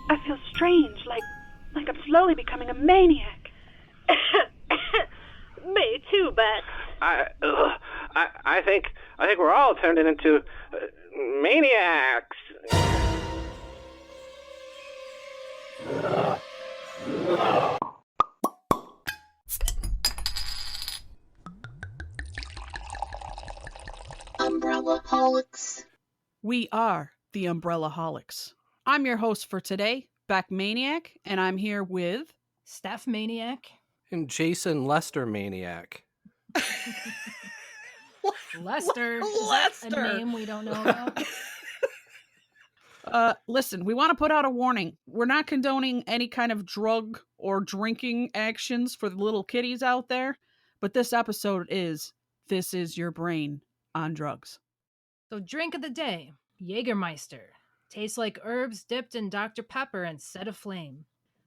I feel strange, like I'm slowly becoming a maniac. Me too, Bex. I think we're all turning into maniacs. Umbrella-holics. We are the Umbrella-holics. I'm your host for today, Beck Maniac, and I'm here with Steph Maniac. And Jason Lester Maniac. Lester. Is that a name we don't know about? Listen, we want to put out a warning. We're not condoning any kind of drug or drinking actions for the little kiddies out there, but this episode is This Is Your Brain on Drugs. So drink of the day, Jägermeister. Tastes like herbs dipped in Dr. Pepper and set aflame.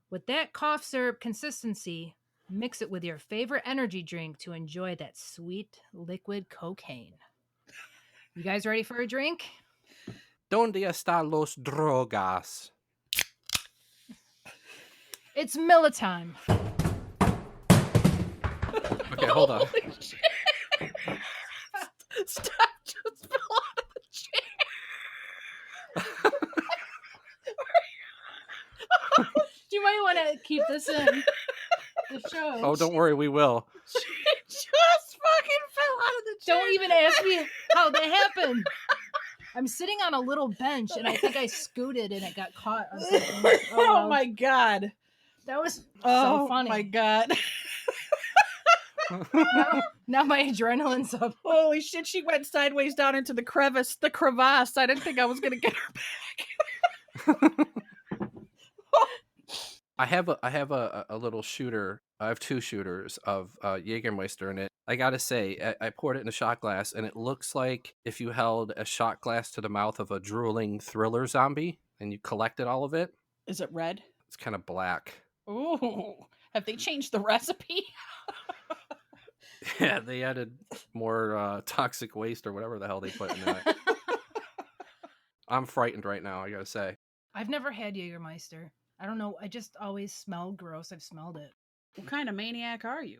With that cough syrup consistency, mix it with your favorite energy drink to enjoy that sweet liquid cocaine. You guys ready for a drink? ¿Dónde están los drogas? It's Miller time. Okay, hold on. Holy shit. Steph just fell out of the chair. You might want to keep this in the show. Oh, don't worry, we will. She just fucking fell out of the chair. Don't even ask me how that happened. I'm sitting on a little bench, and I think I scooted, and it got caught on something. Oh my god. That was Oh so funny. my god. Now my adrenaline's up. Holy shit, she went sideways down into the crevasse. I didn't think I was going to get her back. I have a little shooter. I have 2 shooters of Jägermeister in it. I gotta say, I poured it in a shot glass, and it looks like if you held a shot glass to the mouth of a drooling thriller zombie, and you collected all of it. Is it red? It's kind of black. Ooh. Have they changed the recipe? Yeah, they added more toxic waste or whatever the hell they put in it. I'm frightened right now, I gotta say. I've never had Jägermeister. I don't know. I just always smelled gross. I've smelled it. What kind of maniac are you?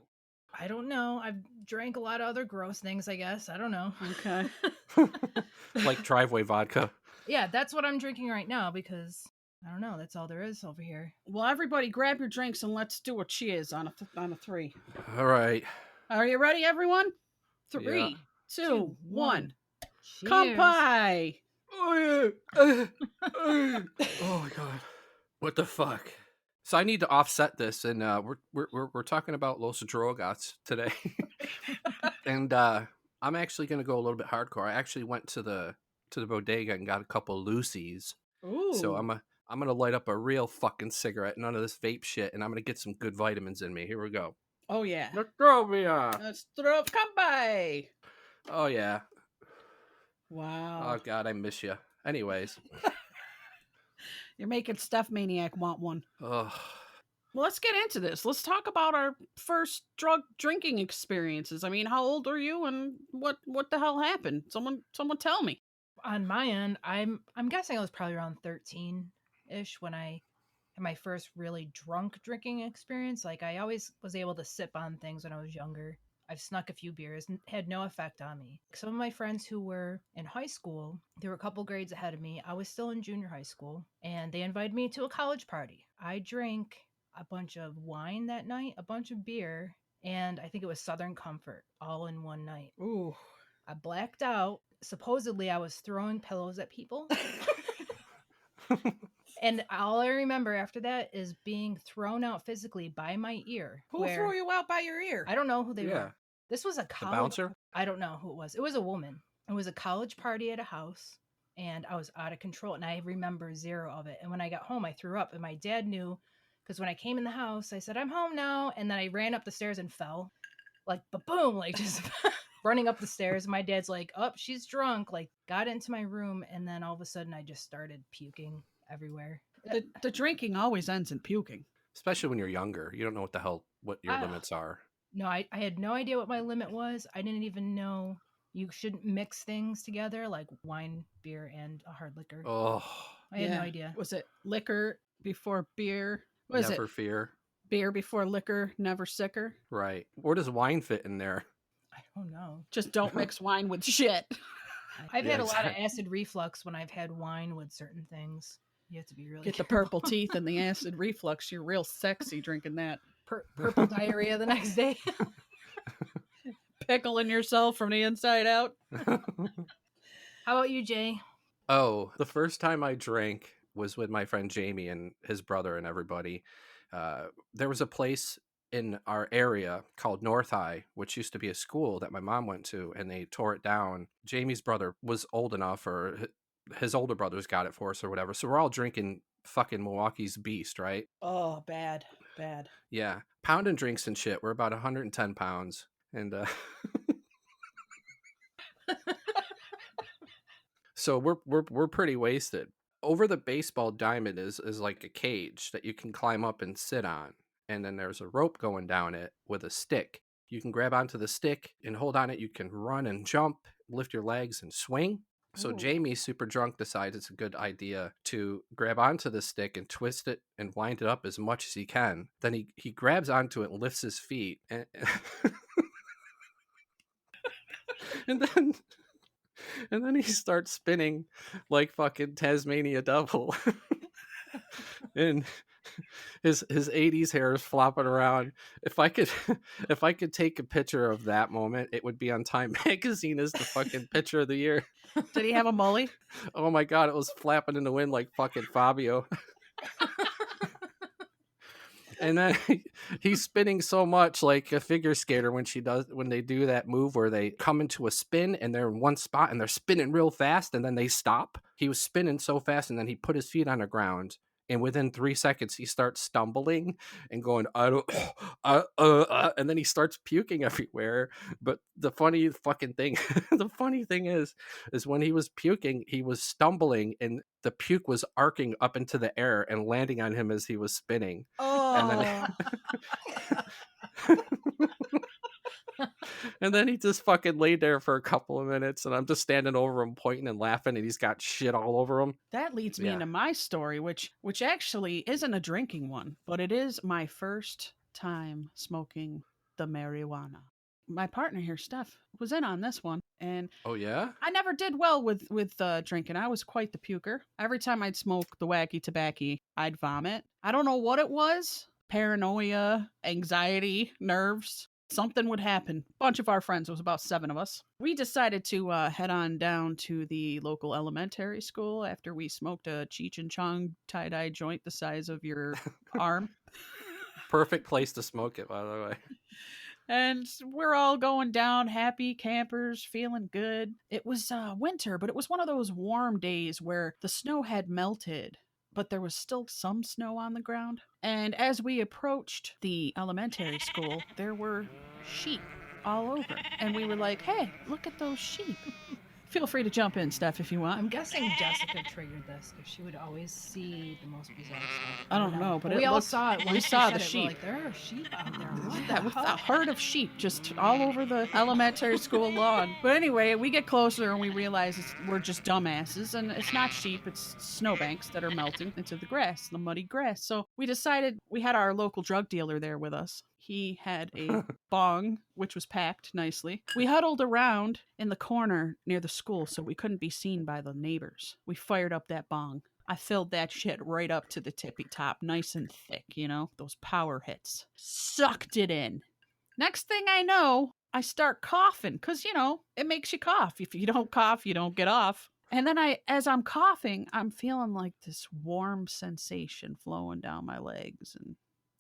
I don't know. I've drank a lot of other gross things, I guess. I don't know. Okay. Like driveway vodka. Yeah, that's what I'm drinking right now because, I don't know, that's all there is over here. Well, everybody grab your drinks and let's do a cheers on a 3. All right. Are you ready, everyone? 3, Yeah. 2, 1. Cheers. Kampai! Oh my god. What the fuck? So I need to offset this, and we're talking about Los Drogas today. And I'm actually gonna go a little bit hardcore. I actually went to the bodega and got a couple Lucy's. Ooh. So I'm gonna light up a real fucking cigarette, none of this vape shit, and I'm gonna get some good vitamins in me. Here we go. Oh, yeah. Nostrovia. Let's throw up Kampai! Oh yeah. Wow. Oh god, I miss you. Anyways. You're making Steph Maniac want one. Oh. Well, let's get into this. Let's talk about our first drug drinking experiences. I mean, how old are you, and what the hell happened? Someone tell me. On my end, I'm guessing I was probably around 13-ish when I had my first really drunk drinking experience. Like, I always was able to sip on things when I was younger. I've snuck a few beers and had no effect on me. Some of my friends who were in high school, they were a couple grades ahead of me. I was still in junior high school, and they invited me to a college party. I drank a bunch of wine that night, a bunch of beer, and I think it was Southern Comfort all in one night. Ooh. I blacked out. Supposedly, I was throwing pillows at people. And all I remember after that is being thrown out physically by my ear. Who threw you out by your ear? I don't know who they were. This was a college. The bouncer? I don't know who it was. It was a woman. It was a college party at a house, and I was out of control, and I remember zero of it. And when I got home, I threw up, and my dad knew, because when I came in the house, I said, "I'm home now," and then I ran up the stairs and fell, like, ba-boom, like, just running up the stairs. My dad's like, "Oh, she's drunk," like, got into my room, and then all of a sudden, I just started puking everywhere. The drinking always ends in puking. Especially when you're younger. You don't know what your limits are. No, I had no idea what my limit was. I didn't even know you shouldn't mix things together, like wine, beer, and a hard liquor. Oh. I had no idea. Was it liquor before beer. What is it? Never fear. Beer before liquor, never sicker. Right. Where does wine fit in there? I don't know. Just don't mix wine with shit. I've Yeah, had a lot of exactly. acid reflux when I've had wine with certain things. You have to be really Get the careful. purple teeth and the acid reflux. You're real sexy drinking that. Purple diarrhea the next day. Pickling yourself from the inside out. How about you, Jay? Oh, the first time I drank was with my friend Jamie and his brother and everybody. There was a place in our area called North High, which used to be a school that my mom went to, and they tore it down. Jamie's brother was old enough, or his older brothers got it for us or whatever. So we're all drinking fucking Milwaukee's Beast, right? Oh, bad. Bad. Yeah. Pounding drinks and shit. We're about 110 pounds. And so we're pretty wasted. Over the baseball diamond is like a cage that you can climb up and sit on, and then there's a rope going down it with a stick. You can grab onto the stick and hold on it. You can run and jump, lift your legs and swing. So Ooh. Jamie, super drunk, decides it's a good idea to grab onto the stick and twist it and wind it up as much as he can. Then he grabs onto it and lifts his feet, and and then he starts spinning like fucking Tasmania Devil. And his 80s hair is flopping around. If I could take a picture of that moment, it would be on Time Magazine as the fucking picture of the year. Did he have a mully? Oh my god, it was flapping in the wind like fucking Fabio. And then he's spinning so much like a figure skater when they do that move where they come into a spin and they're in one spot and they're spinning real fast and then they stop. He was spinning so fast and then he put his feet on the ground. And within 3 seconds, he starts stumbling and going, and then he starts puking everywhere. But the funny fucking thing, the funny thing is when he was puking, he was stumbling and the puke was arcing up into the air and landing on him as he was spinning. Oh. And then he just fucking laid there for a couple of minutes, and I'm just standing over him, pointing and laughing, and he's got shit all over him. That leads me into my story, which actually isn't a drinking one, but it is my first time smoking the marijuana. My partner here, Steph, was in on this one, and oh yeah, I never did well with drinking. I was quite the puker. Every time I'd smoke the wacky tobacco, I'd vomit. I don't know what it was. Paranoia, anxiety, nerves. Something would happen. A bunch of our friends, it was about 7 of us. We decided to head on down to the local elementary school after we smoked a Cheech and Chong tie-dye joint the size of your arm. Perfect place to smoke it, by the way. And we're all going down, happy campers, feeling good. It was winter, but it was one of those warm days where the snow had melted, but there was still some snow on the ground. And as we approached the elementary school, there were sheep all over. And we were like, hey, look at those sheep. Feel free to jump in, Steph, if you want. I'm guessing Jessica triggered this because she would always see the most bizarre stuff. I don't know, but we all saw it. We saw the sheep. Like, there are sheep out there. What That the was hell? a herd of sheep just all over the elementary school lawn. But anyway, we get closer and we realize we're just dumbasses, and it's not sheep, it's snowbanks that are melting into the grass, the muddy grass. So we decided, we had our local drug dealer there with us. He had a bong, which was packed nicely. We huddled around in the corner near the school so we couldn't be seen by the neighbors. We fired up that bong. I filled that shit right up to the tippy top, nice and thick, you know, those power hits. Sucked it in. Next thing I know, I start coughing because, you know, it makes you cough. If you don't cough, you don't get off. And then as I'm coughing, I'm feeling like this warm sensation flowing down my legs and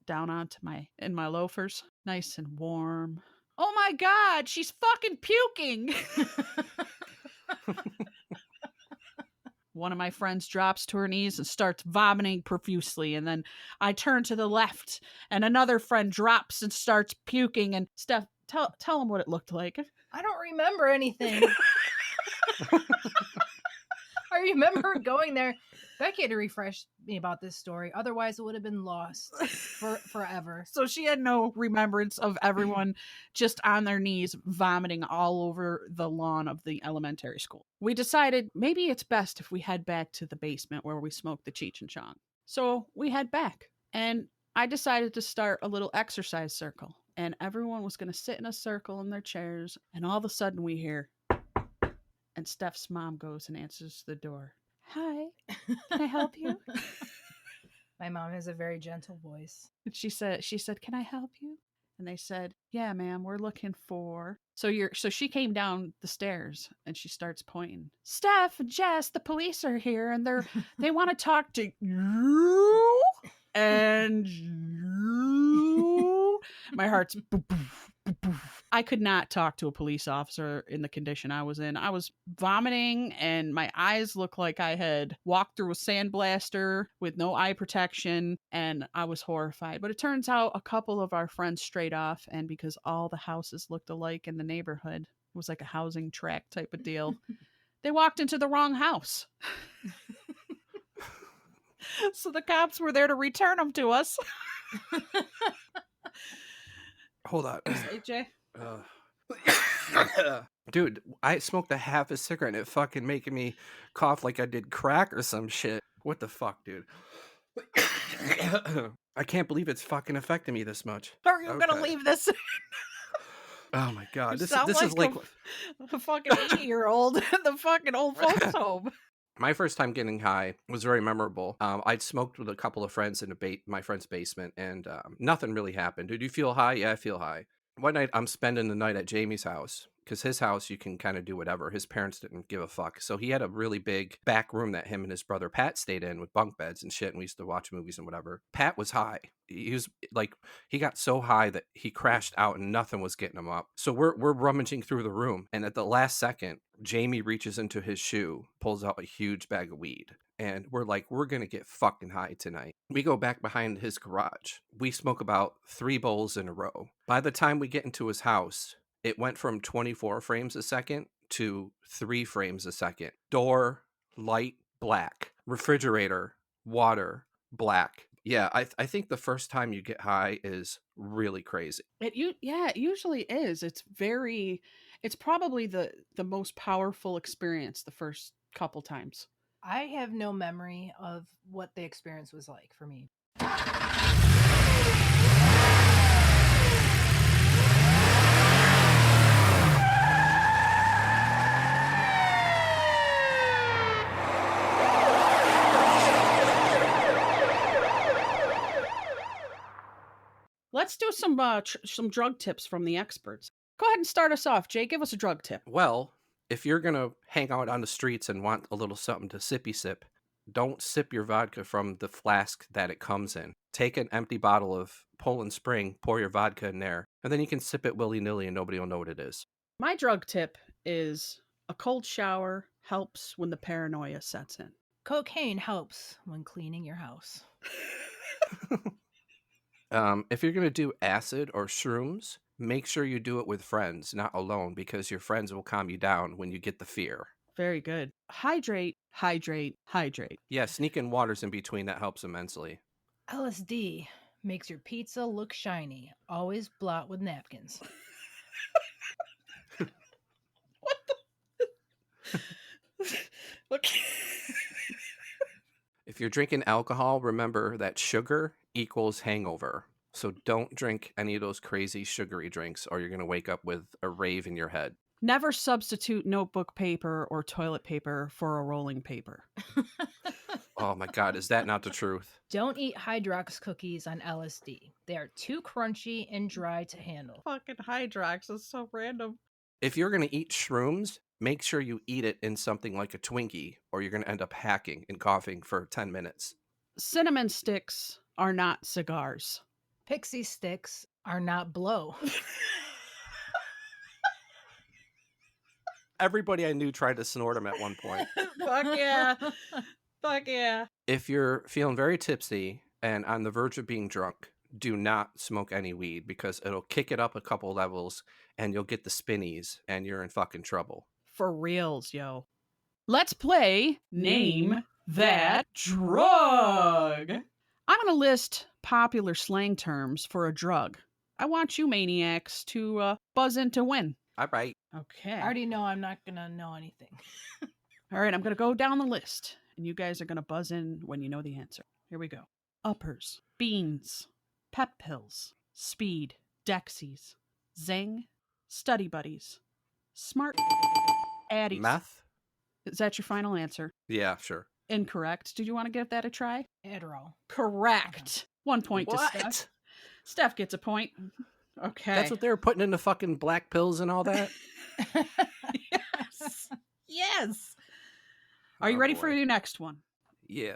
down onto my loafers, nice and warm. Oh my God, she's fucking puking. One of my friends drops to her knees and starts vomiting profusely. And then I turn to the left and another friend drops and starts puking. And Steph, tell them what it looked like. I don't remember anything. I remember going there. Becky had to refresh me about this story. Otherwise, it would have been lost forever. So she had no remembrance of everyone just on their knees vomiting all over the lawn of the elementary school. We decided maybe it's best if we head back to the basement where we smoked the Cheech and Chong. So we head back, and I decided to start a little exercise circle, and everyone was going to sit in a circle in their chairs, and all of a sudden we hear, and Steph's mom goes and answers the door. Hi, can I help you? My mom has a very gentle voice. And she said, can I help you? And they said, yeah, ma'am, we're looking for. So she came down the stairs and she starts pointing. Steph, Jess, the police are here and they want to talk to you and you. My heart's boop, boop, boop, boop. I could not talk to a police officer in the condition I was in. I was vomiting and my eyes looked like I had walked through a sandblaster with no eye protection, and I was horrified. But it turns out a couple of our friends strayed off, and because all the houses looked alike in the neighborhood, it was like a housing tract type of deal. They walked into the wrong house. So the cops were there to return them to us. Hold on. AJ? Dude, I smoked a half a cigarette and it fucking making me cough like I did crack or some shit. What the fuck, dude? I can't believe it's fucking affecting me this much. Are you gonna leave this? Oh my god, You this sound is like a fucking 80-year-old in the fucking old folks home. my first time getting high was very memorable. I'd smoked with a couple of friends in my friend's basement, and nothing really happened. Did you feel high? Yeah, I feel high. One night, I'm spending the night at Jamie's house, because his house, you can kind of do whatever. His parents didn't give a fuck. So he had a really big back room that him and his brother Pat stayed in with bunk beds and shit, and we used to watch movies and whatever. Pat was high. He was like, he got so high that he crashed out and nothing was getting him up. So we're rummaging through the room, and at the last second, Jamie reaches into his shoe, pulls out a huge bag of weed. And we're like, we're going to get fucking high tonight. We go back behind his garage. We smoke about 3 bowls in a row. By the time we get into his house, it went from 24 frames a second to 3 frames a second. Door, light, black. Refrigerator, water, black. Yeah, I think the first time you get high is really crazy. It usually is. It's probably the most powerful experience the first couple times. I have no memory of what the experience was like for me. Let's do some drug tips from the experts. Go ahead and start us off, Jay. Give us a drug tip. Well, if you're going to hang out on the streets and want a little something to sippy sip, don't sip your vodka from the flask that it comes in. Take an empty bottle of Poland Spring, pour your vodka in there, and then you can sip it willy-nilly and nobody will know what it is. My drug tip is a cold shower helps when the paranoia sets in. Cocaine helps when cleaning your house. If you're going to do acid or shrooms, make sure you do it with friends, not alone, because your friends will calm you down when you get the fear. Very good. Hydrate, hydrate, hydrate. Yeah, sneak in waters in between. That helps immensely. LSD makes your pizza look shiny. Always blot with napkins. What the? Look. If you're drinking alcohol, remember that sugar equals hangover. So don't drink any of those crazy sugary drinks or you're going to wake up with a rave in your head. Never substitute notebook paper or toilet paper for a rolling paper. Oh my God, is that not the truth? Don't eat Hydrox cookies on LSD. They are too crunchy and dry to handle. Fucking Hydrox is so random. If you're going to eat shrooms, make sure you eat it in something like a Twinkie or you're going to end up hacking and coughing for 10 minutes. Cinnamon sticks are not cigars. Pixie sticks are not blow. Everybody I knew tried to snort them at one point. Fuck yeah. Fuck yeah. If you're feeling very tipsy and on the verge of being drunk, do not smoke any weed because it'll kick it up a couple levels and you'll get the spinnies and you're in fucking trouble. For reals, yo. Let's play Name That Drug. I'm going to list popular slang terms for a drug. I want you maniacs to buzz in to win. All right. Okay. I already know I'm not going to know anything. All right, I'm going to go down the list, and you guys are going to buzz in when you know the answer. Here we go. Uppers, beans, pep pills, speed, Dexies, zing, study buddies, smart addies. Meth? Is that your final answer? Yeah, sure. Incorrect. Did you want to give that a try? Adderall. Correct. 1 point to What? Steph. Steph gets a point. Okay. That's what they were putting in the fucking black pills and all that? Yes. Yes. Are you Oh, ready boy. for your next one? Yeah.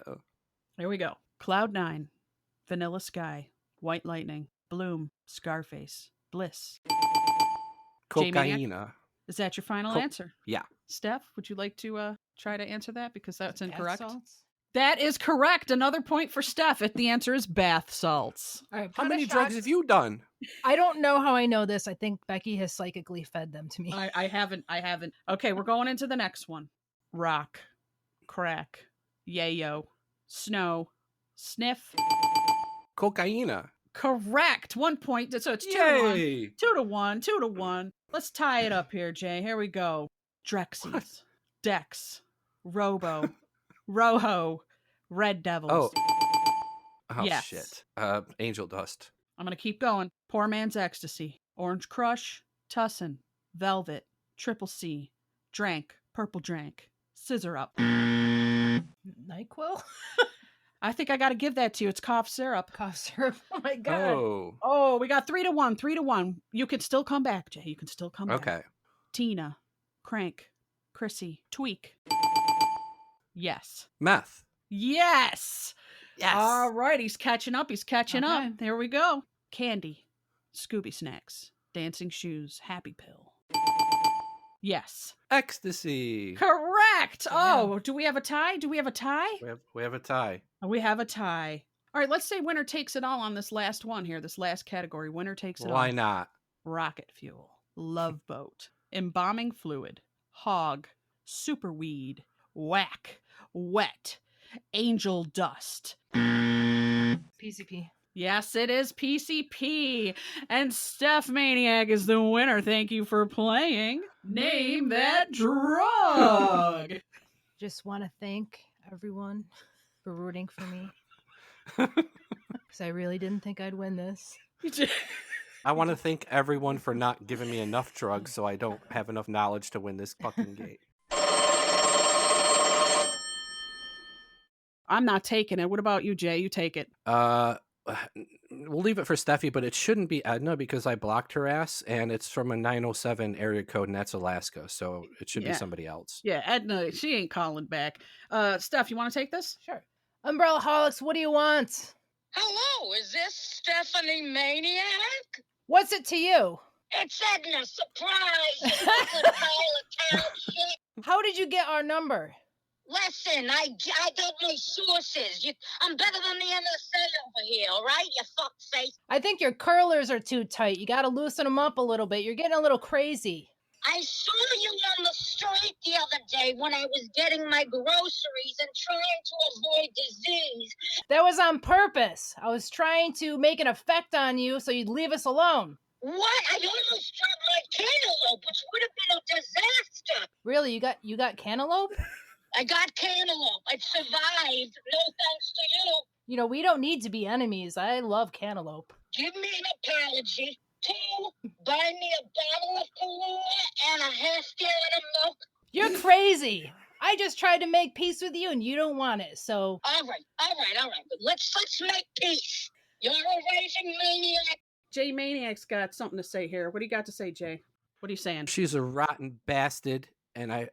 Here we go. Cloud9, Vanilla Sky, White Lightning, Bloom, Scarface, Bliss. Cocaina. Is that your final Co- answer? Yeah. Steph, would you like to try to answer that? Because that's Bath incorrect. salts? That is correct. Another point for Steph. If the answer is bath salts. All right, How put many a drugs shot- have you done? I don't know how I know this. I think Becky has psychically fed them to me. I haven't. Okay, we're going into the next one. Rock, crack, yayo, snow, sniff. Cocaina. Correct. 1 point. So it's 2-1. Yay! 2-1. 2-1. Let's tie it up here, Jay. Here we go. Drexies, Dex, Robo, Roho, Red Devils. Oh, Yes. shit. Angel dust. I'm going to keep going. Poor Man's Ecstasy, Orange Crush, Tussin, Velvet, Triple C, Drank, Purple Drank, Scissor Up. NyQuil? I think I got to give that to you. It's cough syrup. Cough syrup. Oh my god. Oh. Oh, we got 3-1. 3-1. You can still come back, Jay. You can still come back. Okay. Tina, Crank, Chrissy, Tweak. Yes. Meth. Yes. Yes. All right. He's catching up. He's catching Okay. up. There we go. Candy, Scooby Snacks, Dancing Shoes, Happy Pill. Yes. Ecstasy. Correct. Yeah. Oh, do we have a tie? We have a tie. We have a tie. All right. Let's say winner takes it all on this last one here. This last category. Winner takes it all. Why not? Rocket fuel, love boat, embalming fluid, hog, super weed, whack, wet, angel dust. PCP. Yes, it is PCP. And Steph Maniac is the winner. Thank you for playing. Name that drug. Just want to thank everyone for rooting for me. Because I really didn't think I'd win this. I want to thank everyone for not giving me enough drugs so I don't have enough knowledge to win this fucking game. I'm not taking it. What about you, Jay? You take it. We'll leave it for Steffi, but it shouldn't be Edna because I blocked her ass, and it's from a 907 area code, and that's Alaska, so it should be Yeah. somebody else. Yeah, Edna, she ain't calling back. Steph, you want to take this? Sure. Umbrella Holics, what do you want? Hello, is this Stephanie Maniac? What's it to you? It's Edna, surprise! You fucking pile of town shit. How did you get our number? Listen, I got my sources. I'm better than the NSA over here, all right, you fuckface? I think your curlers are too tight. You gotta loosen them up a little bit. You're getting a little crazy. I saw you on the street the other day when I was getting my groceries and trying to avoid disease. That was on purpose. I was trying to make an effect on you so you'd leave us alone. What? I almost dropped my cantaloupe, which would have been a disaster. Really, you got cantaloupe? I got cantaloupe. I survived. No thanks to you. You know, we don't need to be enemies. I love cantaloupe. Give me an apology. 2, buy me a bottle of Kahlua and a half gallon of milk. You're crazy. I just tried to make peace with you and you don't want it, so... All right. But let's make peace. You're a raging maniac. Jay Maniac's got something to say here. What do you got to say, Jay? What are you saying? She's a rotten bastard, and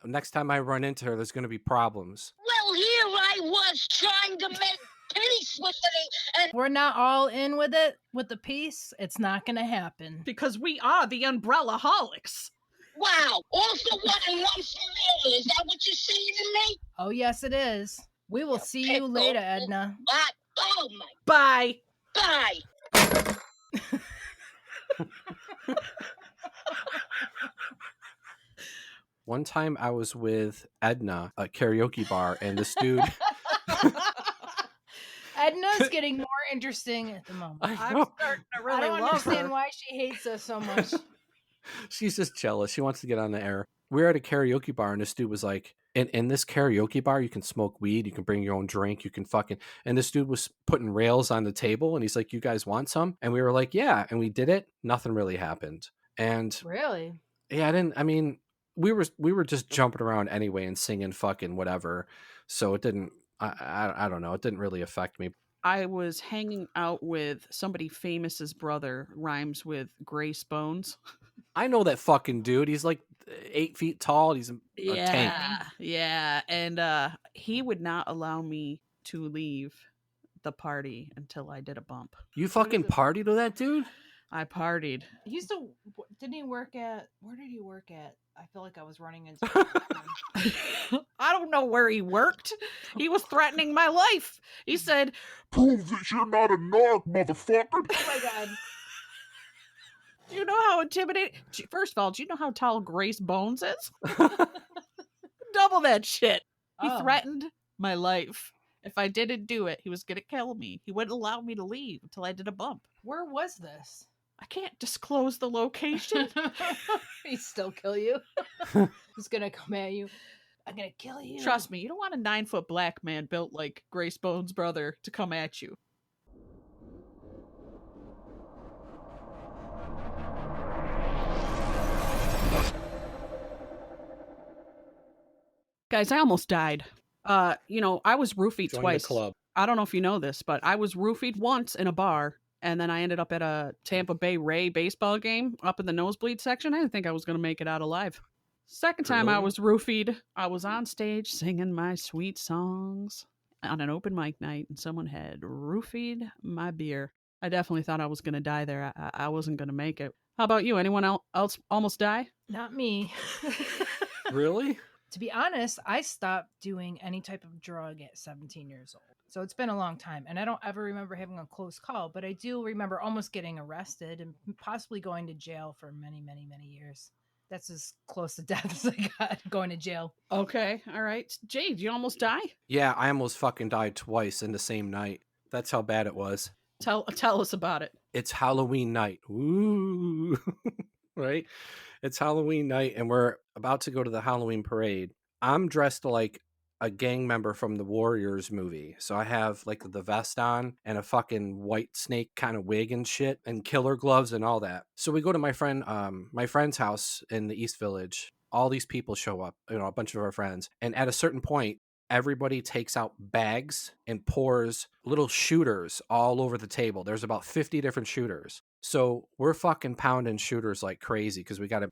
next time I run into her, there's going to be problems. Well, here I was trying to make peace with it, and We're not all in with it, with the peace. It's not gonna happen. Because we are the Umbrella Holics. wow, all for one and one for all. Is that what you're saying to me? Oh, yes, it is. We will see you later, Edna. What? Oh my, Bye. bye. One time I was with Edna at a karaoke bar, and this dude... Edna's getting more interesting at the moment. I I'm know. starting to I really don't love understand her. why she hates us so much. She's just jealous. She wants to get on the air. we were at a karaoke bar and this dude was like, in this karaoke bar, you can smoke weed, you can bring your own drink, you can fucking, and this dude was putting rails on the table and he's like, you guys want some? And we were like, yeah. And we did it. Nothing really happened. And Really? yeah, we were just jumping around anyway and singing fucking whatever. So it didn't, I don't know. It didn't really affect me. I was hanging out with somebody famous's brother, rhymes with Grace Bones. I know that fucking dude. He's like 8 feet tall. He's a tank. Yeah. And he would not allow me to leave the party until I did a bump. You fucking partied with that dude? I partied. He used to, didn't he work at, where did he work at? I feel like I was running into him. I don't know where he worked. He was threatening my life. He said, "Prove that you're not a narc, motherfucker." Oh my God. do you know how intimidating? First of all, do you know how tall Grace Bones is? Double that shit. He Oh. threatened my life. If I didn't do it, he was going to kill me. He wouldn't allow me to leave until I did a bump. Where was this? I can't disclose the location. He'd still kill you. He's gonna come at you. I'm gonna kill you. Trust me, you don't want a 9-foot black man built like Grace Bones' brother to come at you. Guys, I almost died. I was roofied Join twice. the club. I don't know if you know this, but I was roofied once in a bar, and then I ended up at a Tampa Bay Ray baseball game up in the nosebleed section. I didn't think I was going to make it out alive. Second time I Really? was roofied, I was on stage singing my sweet songs on an open mic night, and someone had roofied my beer. I definitely thought I was going to die there. I wasn't going to make it. How about you? Anyone else almost die? Not me. Really? To be honest, I stopped doing any type of drug at 17 years old. So it's been a long time. And I don't ever remember having a close call, but I do remember almost getting arrested and possibly going to jail for many, many, many years. That's as close to death as I got, going to jail. Okay, all right. Jade, you almost die? Yeah, I almost fucking died twice in the same night. That's how bad it was. Tell us about it. It's Halloween night. Ooh. Right? It's Halloween night and we're about to go to the Halloween parade. I'm dressed like a gang member from the Warriors movie. So I have like the vest on and a fucking white snake kind of wig and shit and killer gloves and all that. So we go to my friend's house in the East Village. All these people show up, a bunch of our friends. And at a certain point, everybody takes out bags and pours little shooters all over the table. There's about 50 different shooters. So we're fucking pounding shooters like crazy because we gotta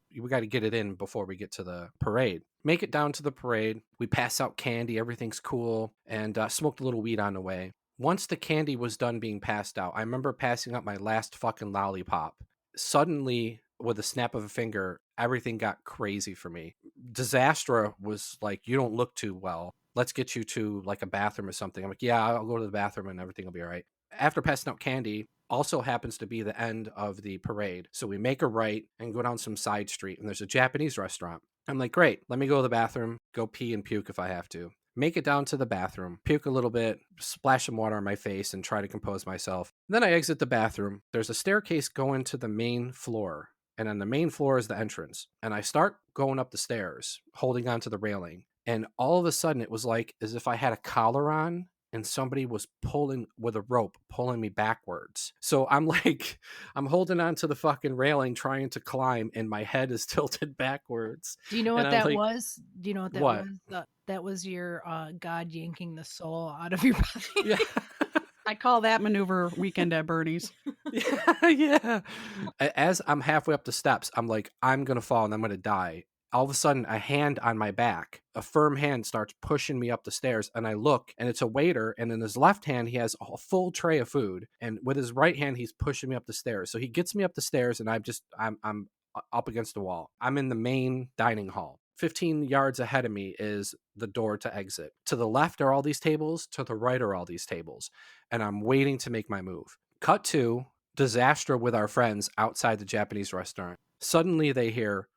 get it in before we get to the parade. Make it down to the parade. We pass out candy. Everything's cool. And smoked a little weed on the way. Once the candy was done being passed out, I remember passing out my last fucking lollipop. Suddenly, with a snap of a finger, everything got crazy for me. Disastra was like, you don't look too well. Let's get you to like a bathroom or something. I'm like, yeah, I'll go to the bathroom and everything will be all right. After passing out candy, also happens to be the end of the parade. So we make a right and go down some side street and there's a Japanese restaurant. I'm like, great, let me go to the bathroom, go pee and puke if I have to. Make it down to the bathroom, puke a little bit, splash some water on my face and try to compose myself. Then I exit the bathroom. There's a staircase going to the main floor. And on the main floor is the entrance. And I start going up the stairs, holding onto the railing. And all of a sudden, it was like as if I had a collar on and somebody was pulling with a rope, pulling me backwards. So I'm like, I'm holding on to the fucking railing, trying to climb, and my head is tilted backwards. Do you know what And I'm that like, was? Do you know what that what? was? That was your God yanking the soul out of your body. Yeah. I call that maneuver Weekend at Bernie's. Yeah. As I'm halfway up the steps, I'm like, I'm going to fall and I'm going to die. All of a sudden, a hand on my back, a firm hand starts pushing me up the stairs. And I look and it's a waiter. And in his left hand, he has a full tray of food. And with his right hand, he's pushing me up the stairs. So he gets me up the stairs and I'm up against the wall. I'm in the main dining hall. 15 yards ahead of me is the door to exit. To the left are all these tables. To the right are all these tables. And I'm waiting to make my move. Cut to Disastra with our friends outside the Japanese restaurant. Suddenly they hear...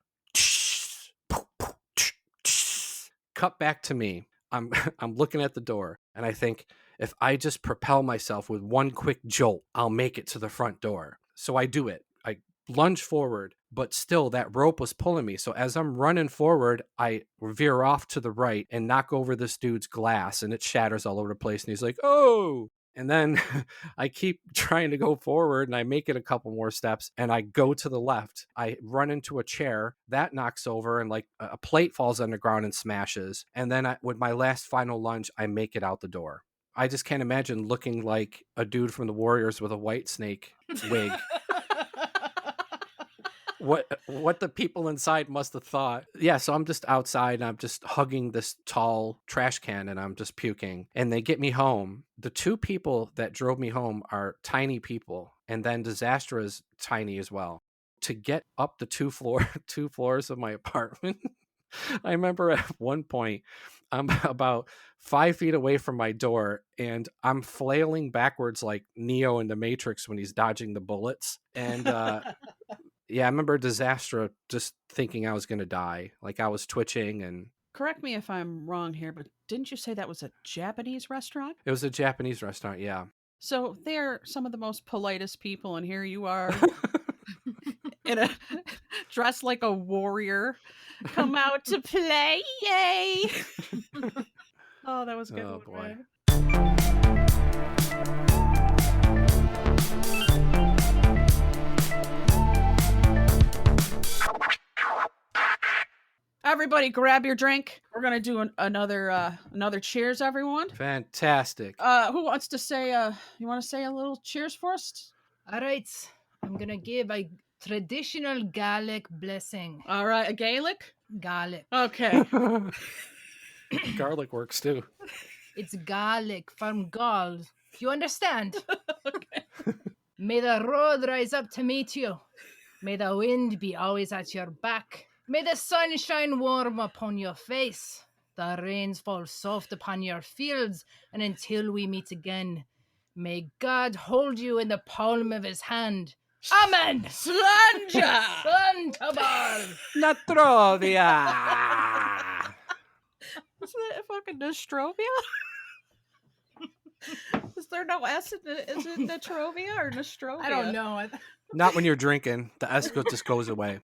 Cut back to me. I'm looking at the door and I think if I just propel myself with one quick jolt, I'll make it to the front door. So I do it. I lunge forward, but still that rope was pulling me. So as I'm running forward, I veer off to the right and knock over this dude's glass, and it shatters all over the place. And he's like, "Oh!" And then I keep trying to go forward, and I make it a couple more steps, and I go to the left. I run into a chair that knocks over, and like a plate falls on the ground and smashes. And then with my last final lunge, I make it out the door. I just can't imagine looking like a dude from the Warriors with a white snake wig. What the people inside must have thought. Yeah, so I'm just outside and I'm just hugging this tall trash can and I'm just puking. And they get me home. The two people that drove me home are tiny people, and then Disaster is tiny as well. To get up the two floors of my apartment, I remember at one point I'm about 5 feet away from my door and I'm flailing backwards like Neo in the Matrix when he's dodging the bullets. And yeah, I remember Disaster just thinking I was going to die. Like I was twitching. And Correct me if I'm wrong here, but didn't you say that was a Japanese restaurant? it was a Japanese restaurant, yeah. So they're some of the most politest people, and here you are in a dressed like a warrior, come out to play, yay! Oh, that was a good. Oh, one, boy. man. Everybody, grab your drink. We're gonna do another cheers, everyone. Fantastic. Who wants to say? You want to say a little cheers for us? All right, I'm gonna give a traditional Gaelic blessing. All right, a Gaelic. Gaelic. Okay. Garlic works too. It's Gaelic from Gaul. You understand? Okay. May the road rise up to meet you. May the wind be always at your back. May the sun shine warm upon your face. The rains fall soft upon your fields. And until we meet again, may God hold you in the palm of his hand. Amen. Slanja. Santabal. Natrovia. Isn't it fucking Nostrovia? Is there no S in it? Is it Natrovia or Nostrovia? I don't know. Not when you're drinking. The S just goes away.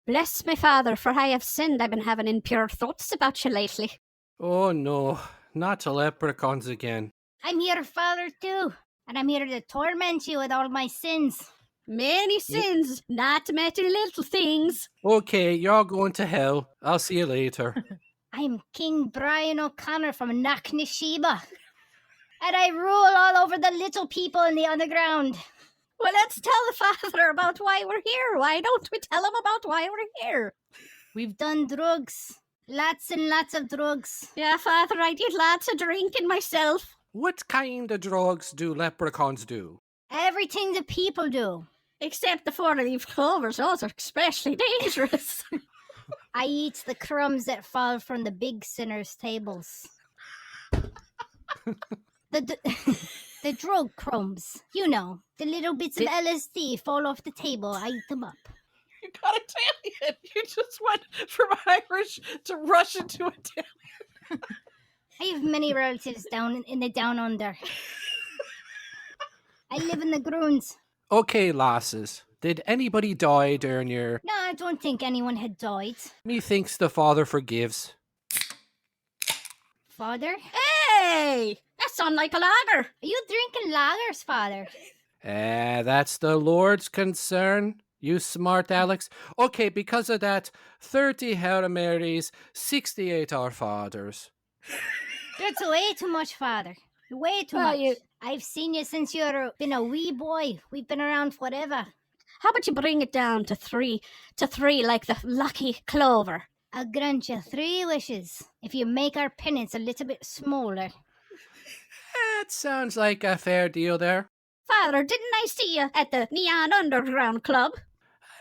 Bless my father, for I have sinned. I've been having impure thoughts about you lately. Oh no, not to leprechauns again. I'm here, father, too. And I'm here to torment you with all my sins. Many sins, not many little things. Okay, you're going to hell. I'll see you later. I'm King Brian O'Connor from Knocknasheba. And I rule all over the little people in the underground. Well, let's tell the father about why we're here. Why don't we tell him about why we're here? We've done drugs. Lots and lots of drugs. Yeah, father, I did lots of drinking myself. What kind of drugs do leprechauns do? Everything the people do. Except the four-leaf clovers. Those are especially dangerous. I eat the crumbs that fall from the big sinners' tables. The drug crumbs. You know, the little bits of LSD fall off the table. I eat them up. You got Italian. You just went from Irish to Russian to Italian. I have many relatives down in the down under. I live in the Groons. Okay, lasses. Did anybody die during your... No, I don't think anyone had died. Methinks the Father forgives. Father? Hey! That sounds like a lager. Are you drinking lagers, Father? That's the Lord's concern, you smart Alex. Okay, because of that, 30 Hail Marys, 68 Our Fathers. That's way too much, Father. Way too much. I've seen you since you've been a wee boy. We've been around forever. How about you bring it down to three like the lucky clover? I'll grant you 3 wishes if you make our penance a little bit smaller. That sounds like a fair deal there. Father, didn't I see you at the Neon Underground Club?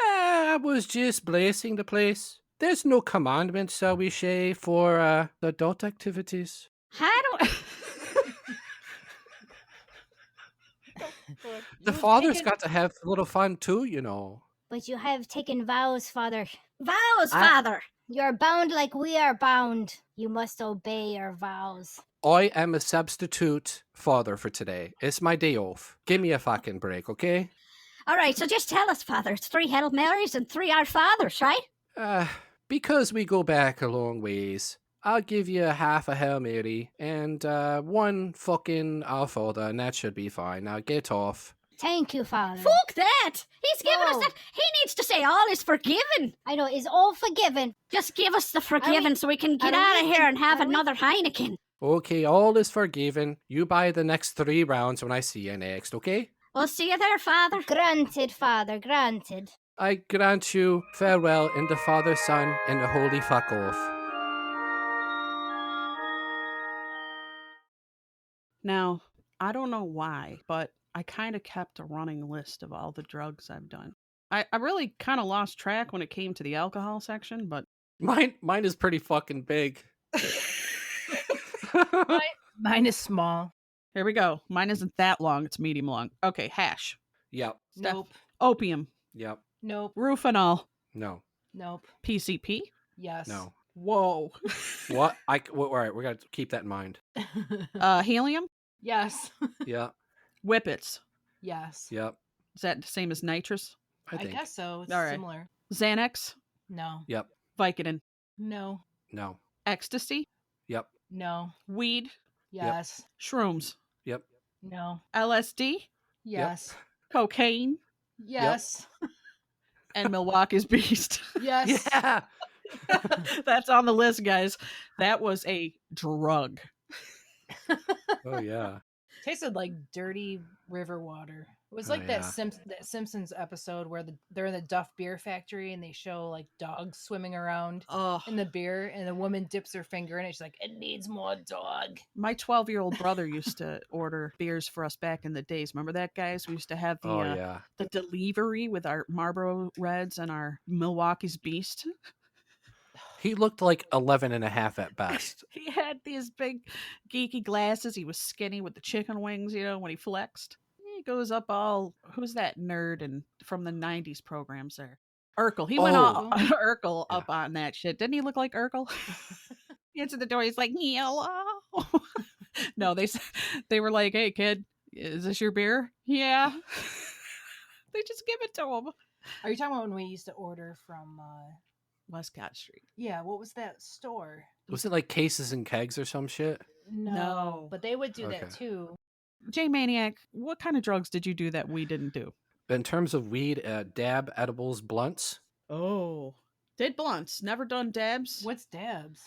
I was just blessing the place. There's no commandments, shall we say, for adult activities. I don't... The Father's got to have a little fun too, you know. But you have taken vows, Father. Vows, Father! You're bound like we are bound. You must obey your vows. I am a substitute father for today. It's my day off. Give me a fucking break, okay? All right, so just tell us, Father. It's 3 Hail Marys and 3 Our Fathers, right? Because we go back a long ways, I'll give you half a Hail Mary and 1 fucking Our Father, and that should be fine. Now get off. Thank you, Father. Fuck that! He's giving us Whoa. that. He needs to say all is forgiven. I know, is all forgiven. Just give us the forgiven so we can get are out of we- here and have are we- another Heineken. Okay, all is forgiven. You buy the next 3 rounds when I see you next, okay? We'll see you there, Father. Granted, Father, granted. I grant you farewell in the Father, Son, and the Holy Fuck Off. Now, I don't know why, but I kind of kept a running list of all the drugs I've done. I really kind of lost track when it came to the alcohol section, but Mine is pretty fucking big. Mine is small. here we go. Mine isn't that long, it's medium long. Okay, hash, Yep. Steph. Nope. opium, Yep. Nope. rufinol, No. Nope. PCP. Yes. No. Whoa. What? All right, we got to keep that in mind. Helium, Yes. Yep. whippets. Yes. Yep. Is that the same as nitrous? I I think. guess so. It's All right. similar. Xanax, No. Yep. Vicodin, No. No. ecstasy, Yep. No. weed, Yes. shrooms, Yep. No. LSD, Yes. cocaine, Yes. and Milwaukee's Beast. Yes. Yeah. That's on the list, guys. That was a drug. Oh yeah. Tasted like dirty river water. It was Oh, like yeah. that Simpsons episode where they're in the Duff Beer Factory and they show like dogs swimming around Oh, in the beer, and the woman dips her finger in it. She's like, "It needs more dog." my 12-year-old brother used to order beers for us back in the days. Remember that, guys? We used to have the Oh yeah. the delivery with our Marlboro Reds and our Milwaukee's Beast. He looked like 11 and a half at best. He had these big geeky glasses. He was skinny with the chicken wings, when he flexed. He goes up all, who's that nerd and from the 90s programs there? Urkel. He went all Urkel up on that shit. Didn't he look like Urkel? He answered the door. He's like, hello. No, they were like, hey, kid, is this your beer? Yeah. They just give it to him. Are you talking about when we used to order from? Westcott Street. Yeah, what was that store? Was it like Cases and Kegs or some shit? No. But they would do Okay. that too. J Maniac, what kind of drugs did you do that we didn't do? In terms of weed, dab, edibles, blunts. Oh. Did blunts. Never done dabs. What's dabs?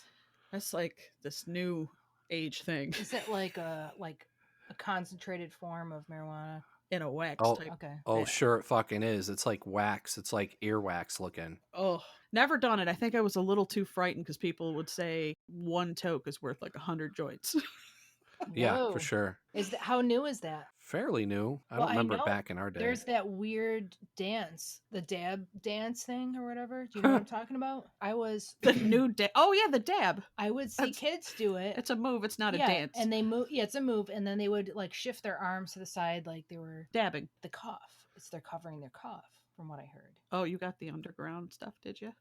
That's like this new age thing. Is it like a concentrated form of marijuana? In a wax Oh. type. Okay. Oh, Yeah. sure it fucking is. It's like wax. It's like earwax looking. Oh, never done it. I think I was a little too frightened because people would say one toke is worth like 100 joints. Yeah, Whoa. for sure. Is that how new is that? Fairly new. I Well, don't I remember know it back in our day. There's that weird dance, the dab dance thing or whatever. Do you know what I'm talking about? The new dab. Oh, yeah, the dab. I would see That's- kids do it. It's a move. It's not yeah, a dance. and they move. Yeah, it's a move, and then they would like shift their arms to the side, like they were dabbing. the cough. It's they're covering their cough, from what I heard. Oh, you got the underground stuff, did you?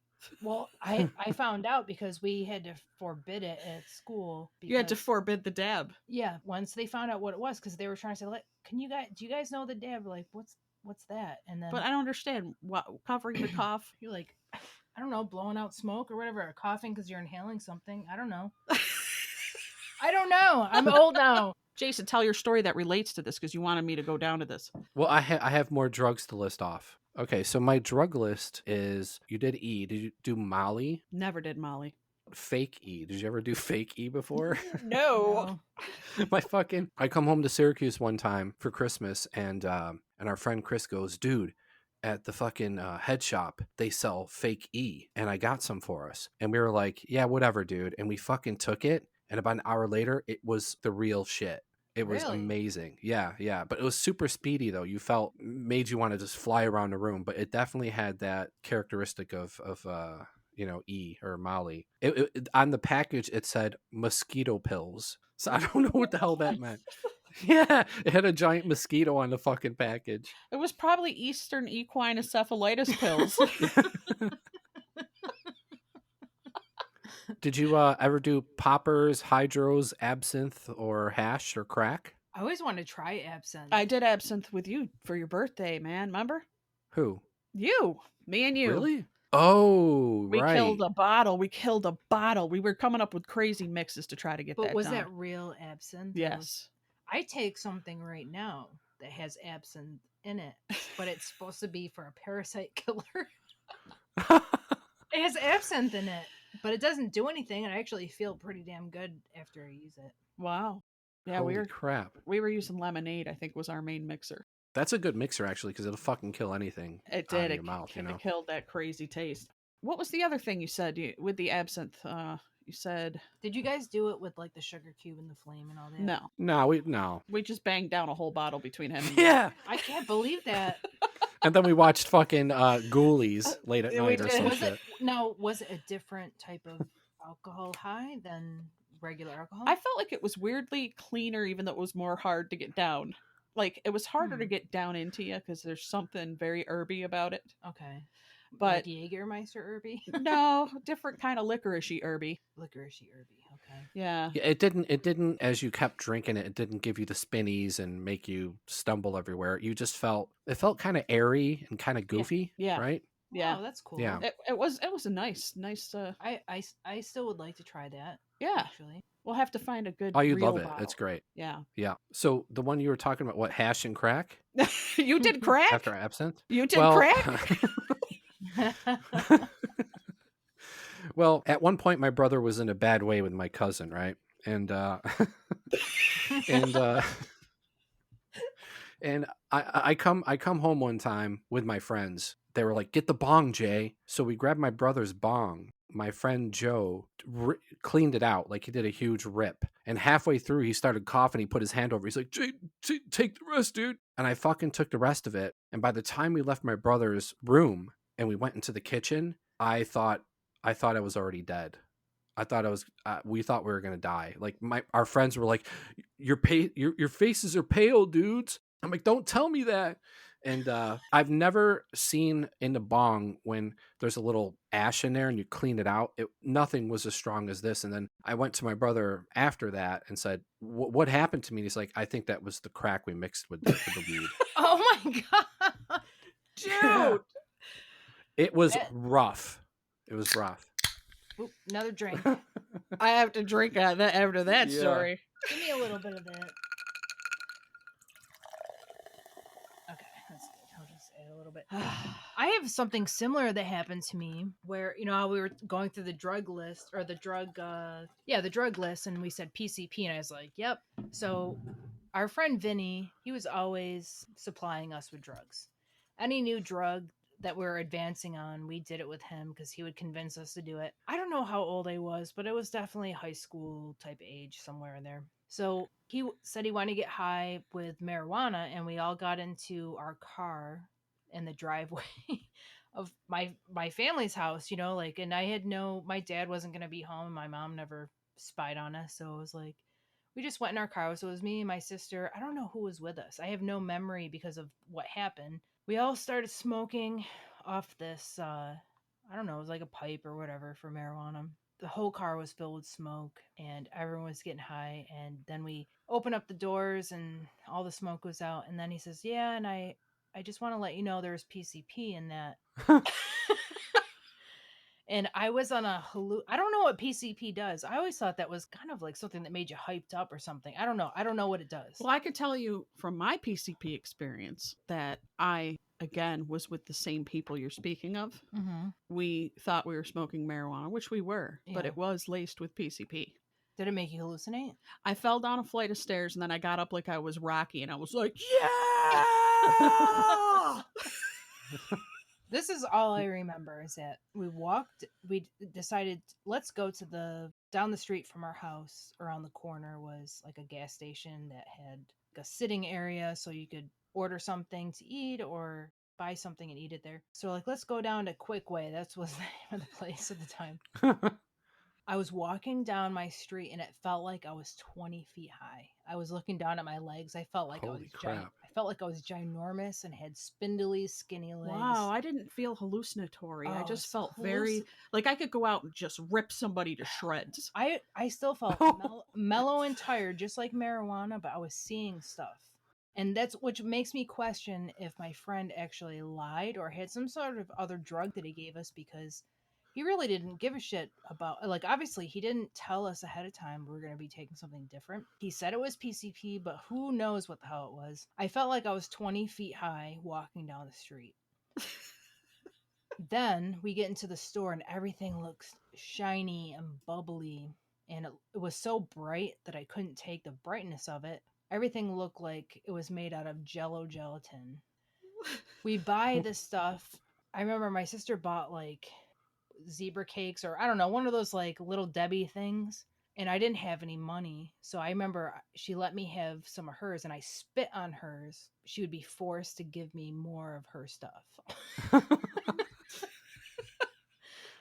Well, I found out because we had to forbid it at school. You had to because- forbid the dab. Yeah, once they found out what it was, because they were trying to say, "Let do you guys know the dab? Like, what's that?" And then But I don't understand. What, covering the cough? you're like, I don't know, blowing out smoke or whatever, or coughing because you're inhaling something. I don't know. I don't know. I'm old now. Jason, tell your story that relates to this because you wanted me to go down to this. Well, I have more drugs to list off. Okay, so my drug list is you did E. Did you do Molly? Never did Molly. Fake E. Did you ever do fake E before? No. I come home to Syracuse one time for Christmas and our friend Chris goes, dude, at the fucking head shop, they sell fake E. And I got some for us. And we were like, yeah, whatever, dude. And we fucking took it. And about an hour later, it was the real shit. It was Really? amazing. Yeah, yeah. But it was super speedy though. You made you want to just fly around the room. But it definitely had that characteristic of E or Molly. On the package, it said mosquito pills. So I don't know what the hell that meant. Yeah, it had a giant mosquito on the fucking package. It was probably Eastern equine encephalitis pills. Did you ever do poppers, hydros, absinthe, or hash or crack? I always wanted to try absinthe. I did absinthe with you for your birthday, man. Remember? Who? You. Me and you. Really? Oh, We right. killed a bottle. We killed a bottle. We were coming up with crazy mixes to try to get But that was done. that real absinthe? Yes. I take something right now that has absinthe in it, but it's supposed to be for a parasite killer. It has absinthe in it, but it doesn't do anything, and I actually feel pretty damn good after I use it. Wow. Yeah, Holy crap. we were using lemonade, I think was our main mixer. That's a good mixer, actually, because it'll fucking kill anything It out did. of your mouth, you know? It killed that crazy taste. What was the other thing you said with the absinthe? You said Did you guys do it with like the sugar cube and the flame and all that? no. No. We just banged down a whole bottle between him and Yeah. I can't believe that. And then we watched fucking Ghoulies late at Yeah, we night or did. some Was shit. it no? Was it a different type of alcohol high than regular alcohol? I felt like it was weirdly cleaner, even though it was more hard to get down. Like it was harder to get down into you because there's something very herby about it. Okay. But like Jägermeister herby? no, different kind of licoricey herby. Licoricey herby. Okay. Yeah. Yeah, it didn't, as you kept drinking it, it didn't give you the spinnies and make you stumble everywhere. You just it felt kind of airy and kind of goofy. Yeah. Right? Yeah. Oh, that's cool. Yeah. It was a nice. I still would like to try that. Yeah. Actually. We'll have to find a good. Oh, you'd real love it. bottle. It's great. Yeah. Yeah. So the one you were talking about, what, hash and crack? You did crack? After absinthe? You did Well, crack? Well, at one point my brother was in a bad way with my cousin, right? And and I come home one time with my friends. They were like, "Get the bong, Jay." So we grabbed my brother's bong. My friend Joe cleaned it out, like he did a huge rip. And halfway through, he started coughing. He put his hand over. He's like, "Jay, take the rest, dude." And I fucking took the rest of it. And by the time we left my brother's room and we went into the kitchen, I thought I was already dead. I thought we thought we were gonna die. Like our friends were like, your faces are pale, dudes. I'm like, don't tell me that. And I've never seen in the bong when there's a little ash in there and you clean it out. Nothing was as strong as this. And then I went to my brother after that and said, "What happened to me?" And he's like, "I think that was the crack we mixed with the weed." Oh my god, Dude. It was rough. It was rough. Oop, another drink. I have to drink out that after that Yeah. story. Give me a little bit of that. Okay, that's good. I'll just add a little bit. I have something similar that happened to me where, you know, how we were going through the drug list or the drug list, and we said PCP, and I was like, yep. So our friend Vinny, he was always supplying us with drugs. Any new drug that we were advancing on, we did it with him because he would convince us to do it. I don't know how old I was, but it was definitely high school type age, somewhere in there. So he said he wanted to get high with marijuana, and we all got into our car in the driveway of my family's house, you know, like, and my dad wasn't going to be home. My mom never spied on us. So it was like, we just went in our car. So it was me and my sister. I don't know who was with us. I have no memory because of what happened. We all started smoking off this, I don't know, it was like a pipe or whatever for marijuana. The whole car was filled with smoke and everyone was getting high. And then we opened up the doors and all the smoke was out. And then he says, yeah, and I just want to let you know there's PCP in that. And I was on I don't know what PCP does. I always thought that was kind of like something that made you hyped up or something. I don't know. I don't know what it does. Well, I could tell you from my PCP experience that I, again, was with the same people you're speaking of. Mm-hmm. We thought we were smoking marijuana, which we were, but Yeah. it was laced with PCP. Did it make you hallucinate? I fell down a flight of stairs and then I got up like I was Rocky and I was like, yeah! This is all I remember is that we decided let's go to down the street from our house. Around the corner was like a gas station that had like a sitting area so you could order something to eat or buy something and eat it there. So like, let's go down to Quick Way. That was the name of the place at the time. I was walking down my street and it felt like I was 20 feet high. I was looking down at my legs. I felt like Holy crap. I felt like I was ginormous and had spindly, skinny legs. Wow, I didn't feel hallucinatory. I Oh, just it's felt very like I could go out and just rip somebody to shreds. I still felt mellow and tired, just like marijuana, but I was seeing stuff. And that's which makes me question if my friend actually lied or had some sort of other drug that he gave us, because he really didn't give a shit about, like, obviously he didn't tell us ahead of time we were going to be taking something different. He said it was PCP, but who knows what the hell it was. I felt like I was 20 feet high walking down the street. Then we get into the store and everything looks shiny and bubbly, and it was so bright that I couldn't take the brightness of it. Everything looked like it was made out of Jello gelatin. We buy this stuff. I remember my sister bought like zebra cakes, or I don't know, one of those like little Debbie things, and I didn't have any money. So I remember she let me have some of hers and I spit on hers. She would be forced to give me more of her stuff.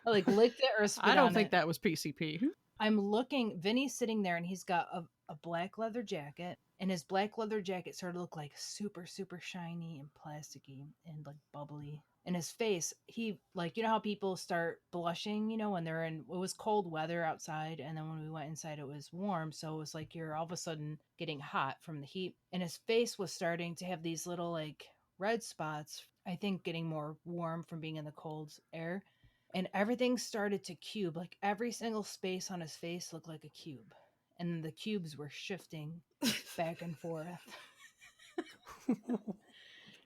I like licked it or spit on it. I don't think that was PCP. I'm looking, Vinny's sitting there and he's got a black leather jacket, and his black leather jacket started to look like super, super shiny and plasticky and like bubbly. And his face, he, like, you know how people start blushing, you know, when they're in, it was cold weather outside, and then when we went inside it was warm, so it was like you're all of a sudden getting hot from the heat. And his face was starting to have these little like red spots, I think getting more warm from being in the cold air. And everything started to cube. Like every single space on his face looked like a cube. And the cubes were shifting back and forth.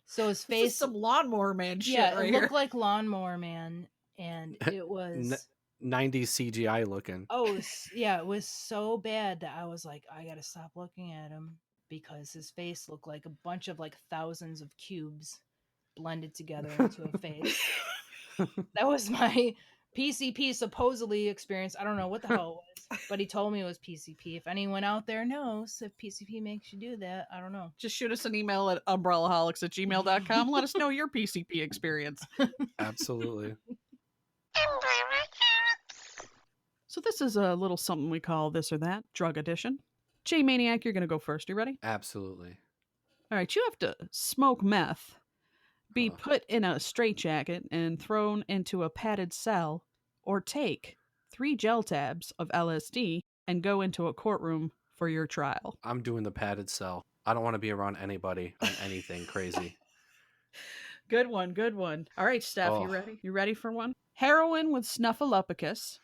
So his face... This is some Lawnmower Man shit yeah, right it here. looked like Lawnmower Man. And it was... 90s CGI looking. Oh, yeah, it was so bad that I was like, I gotta stop looking at him. Because his face looked like a bunch of like thousands of cubes blended together into a face. That was my PCP supposedly experience. I don't know what the hell it was, but he told me it was PCP. If anyone out there knows if PCP makes you do that, I don't know. Just shoot us an email at umbrellaholics@gmail.com. Let us know your PCP experience. Absolutely. So this is a little something we call This or That, Drug Edition. J Maniac, you're going to go first. You ready? Absolutely. All right, you have to smoke meth, be put in a straitjacket and thrown into a padded cell, or take 3 gel tabs of LSD and go into a courtroom for your trial. I'm doing the padded cell. I don't want to be around anybody on anything crazy. Good one, good one. All right, Steph, you ready? You ready for one? Heroin with Snuffleupagus,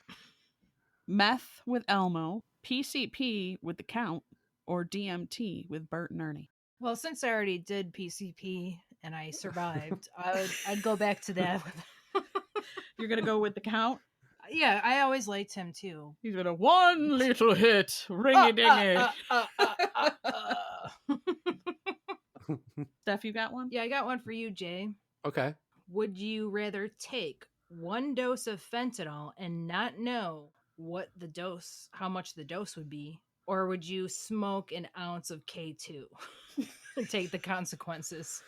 meth with Elmo, PCP with the Count, or DMT with Bert and Ernie. Well, since I already did PCP and I survived, I'd go back to that. You're going to go with the Count? Yeah, I always liked him too. He's got a one little hit, ring-a-ding-a. Steph, you got one? Yeah, I got one for you, Jay. Okay. Would you rather take 1 dose of fentanyl and not know how much the dose would be, or would you smoke an ounce of K2 and take the consequences?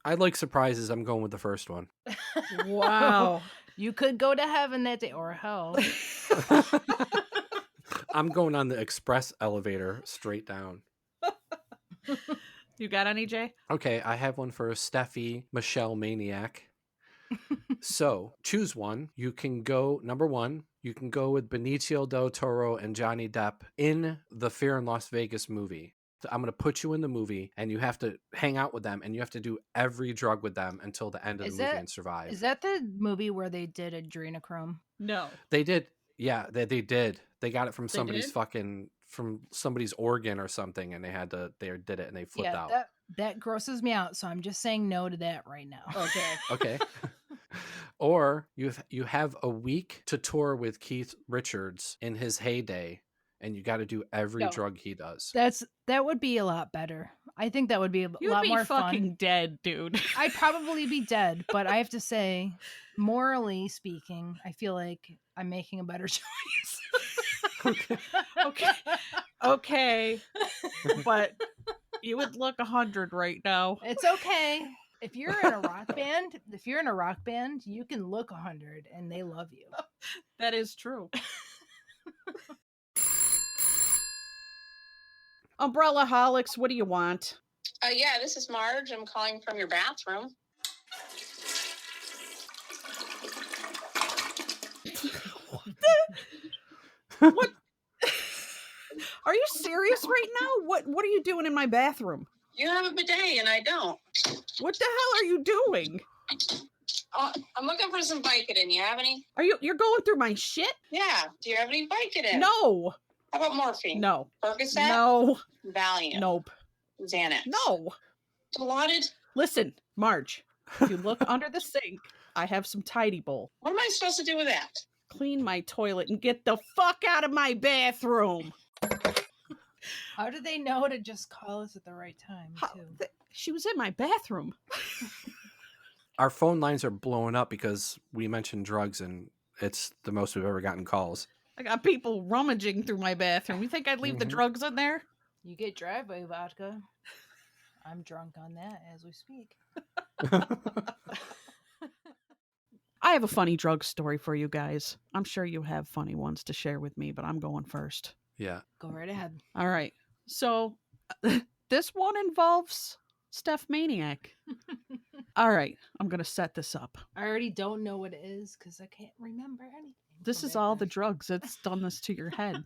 I like surprises. I'm going with the first one. Wow. You could go to heaven that day, or hell. I'm going on the express elevator straight down. You got any, Jay? Okay, I have one for Steffi Michelle Maniac. So, choose one. You can go, number 1, you can go with Benicio del Toro and Johnny Depp in the Fear in Las Vegas movie. So I'm going to put you in the movie, and you have to hang out with them, and you have to do every drug with them until the end of the movie and survive. Is that the movie where they did adrenochrome? No. They did. Yeah, they did. They got it from somebody's from somebody's organ or something, and they did it, and they flipped out. That grosses me out, so I'm just saying no to that right now. Okay. Or you have a week to tour with Keith Richards in his heyday, and you got to do every drug he does. That would be a lot better. I think that would be a lot more fun. You'd be fucking dead, dude. I'd probably be dead, but I have to say, morally speaking, I feel like I'm making a better choice. Okay. But you would look 100 right now. It's okay. If you're in a rock band, you can look 100 and they love you. That is true. Umbrella Holics, what do you want? Yeah, this is Marge. I'm calling from your bathroom. What? Are you serious right now? What are you doing in my bathroom? You have a bidet and I don't. What the hell are you doing? I'm looking for some Vicodin. You have any? You're going through my shit? Yeah. Do you have any Vicodin? No. How about morphine? No. Percocet? No. Valium? Nope. Xanax? No. Dilaudid? Listen, Marge, if you look under the sink, I have some tidy bowl. What am I supposed to do with that? Clean my toilet and get the fuck out of my bathroom. How did they know to just call us at the right time, too? She was in my bathroom. Our phone lines are blowing up because we mentioned drugs, and it's the most we've ever gotten calls. I got people rummaging through my bathroom. You think I'd leave the drugs in there? You get driveway vodka. I'm drunk on that as we speak. I have a funny drug story for you guys. I'm sure you have funny ones to share with me, but I'm going first. Yeah. Go right ahead. All right. So this one involves Steph Maniac. All right. I'm going to set this up. I already don't know what it is because I can't remember anything. This is all the drugs that's done this to your head.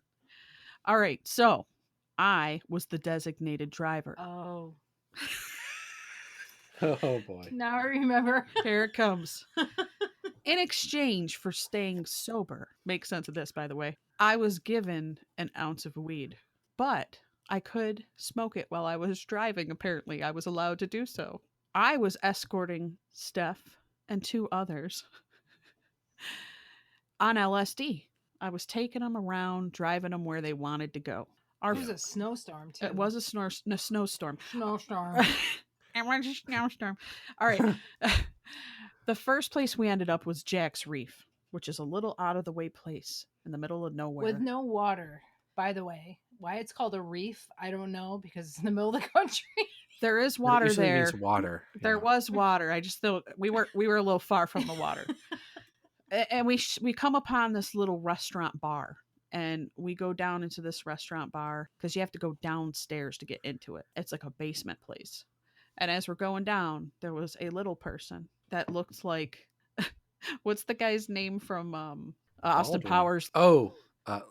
All right. So I was the designated driver. Oh. Oh, boy. Now I remember. Here it comes. In exchange for staying sober, make sense of this, by the way, I was given an ounce of weed, but I could smoke it while I was driving. Apparently, I was allowed to do so. I was escorting Steph and 2 others on LSD. I was taking them around, driving them where they wanted to go. It was a snowstorm, too. It was a snowstorm. Snowstorm. It was a snowstorm. All right. The first place we ended up was Jack's Reef, which is a little out of the way place in the middle of nowhere. With no water, by the way. Why it's called a reef, I don't know, because it's in the middle of the country. There is water It usually there. means water. There was water. I just thought we were a little far from the water. And we come upon this little restaurant bar, and we go down into this restaurant bar because you have to go downstairs to get into it. It's like a basement place. And as we're going down, there was a little person that looked like, what's the guy's name from Austin Powers? Oh,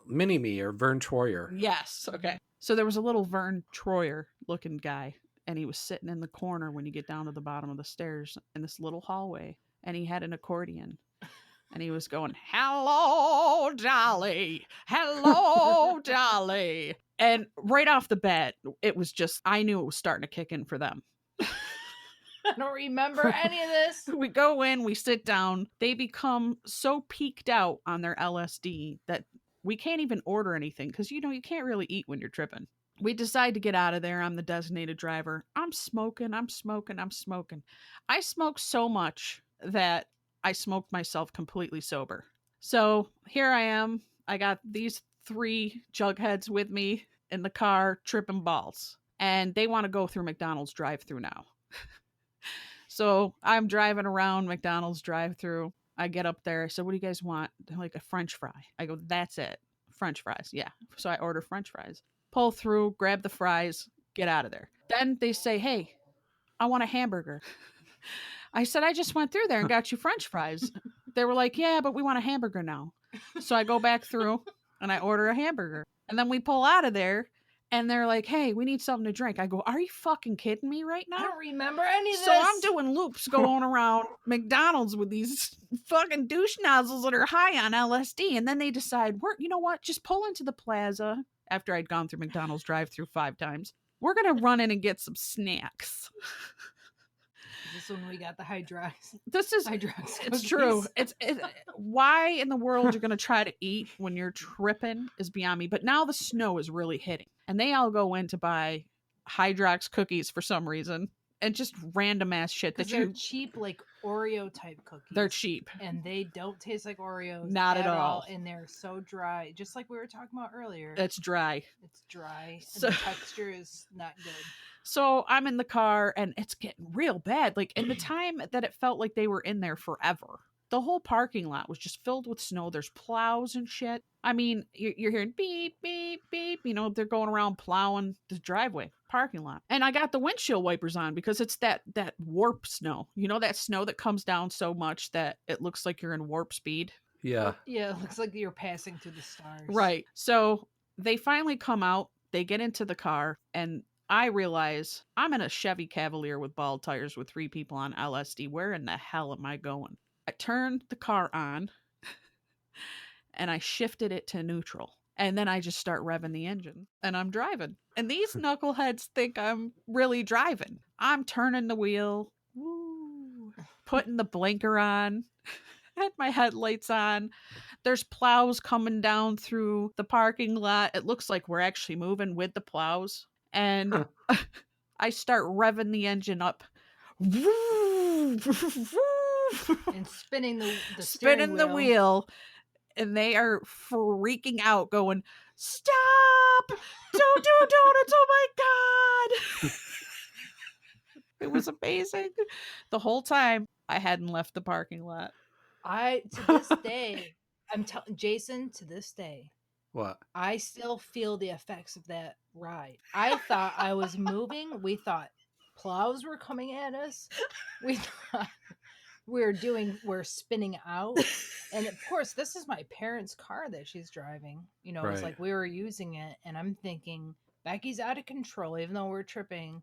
Mini-Me or Vern Troyer. Yes. Okay. So there was a little Vern Troyer looking guy, and he was sitting in the corner when you get down to the bottom of the stairs in this little hallway, and he had an accordion. And he was going, "Hello, Dolly. Hello, Dolly." And right off the bat, it was just, I knew it was starting to kick in for them. I don't remember any of this. We go in, we sit down. They become so peaked out on their LSD that we can't even order anything because, you can't really eat when you're tripping. We decide to get out of there. I'm the designated driver. I'm smoking. I smoked so much that I smoked myself completely sober. So here I am. I got these 3 jugheads with me in the car, tripping balls. And they want to go through McDonald's drive-thru now. So I'm driving around McDonald's drive-thru. I get up there. I said, "What do you guys want?" They're like, "A French fry." I go, "That's it. French fries." Yeah. So I order French fries. Pull through, grab the fries, get out of there. Then they say, "Hey, I want a hamburger." I said, "I just went through there and got you French fries." They were like, "Yeah, but we want a hamburger now." So I go back through and I order a hamburger. And then we pull out of there and they're like, "Hey, we need something to drink." I go, "Are you fucking kidding me right now?" I don't remember any of this. So I'm doing loops going around McDonald's with these fucking douche nozzles that are high on LSD. And then they decide, you know what? Just pull into the plaza after I'd gone through McDonald's drive-thru 5 times. We're going to run in and get some snacks. This is when we got the hydrox. It's true. It's why in the world you're going to try to eat when you're tripping is beyond me. But now the snow is really hitting. And they all go in to buy Hydrox cookies for some reason. And just random ass shit that they're cheap, like Oreo type cookies. They're cheap. And they don't taste like Oreos. Not at all. And they're so dry. Just like we were talking about earlier. It's dry. It's dry. So, and the texture is not good. So I'm in the car and it's getting real bad. Like in the time that it felt like they were in there forever. The whole parking lot was just filled with snow. There's plows and shit. I mean, you're hearing beep, beep, beep. You know, they're going around plowing the driveway, parking lot. And I got the windshield wipers on because it's that warp snow. You know, that snow that comes down so much that it looks like you're in warp speed. Yeah. Yeah, it looks like you're passing through the stars. Right. So they finally come out, they get into the car, and I realize I'm in a Chevy Cavalier with bald tires with 3 people on LSD. Where in the hell am I going? I turned the car on and I shifted it to neutral. And then I just start revving the engine and I'm driving. And these knuckleheads think I'm really driving. I'm turning the wheel, woo, putting the blinker on, had my headlights on. There's plows coming down through the parking lot. It looks like we're actually moving with the plows. And I start revving the engine up. And spinning the spinning the wheel. And they are freaking out, going, "Stop! Don't, it's oh my God." It was amazing. The whole time I hadn't left the parking lot. To this day, I'm telling Jason, to this day, What? I still feel the effects of that ride. I thought I was moving. We thought plows were coming at us. We thought we're spinning out. And of course, this is my parents' car that she's driving. You know, it's Right. like we were using it, and I'm thinking Becky's out of control, even though we're tripping,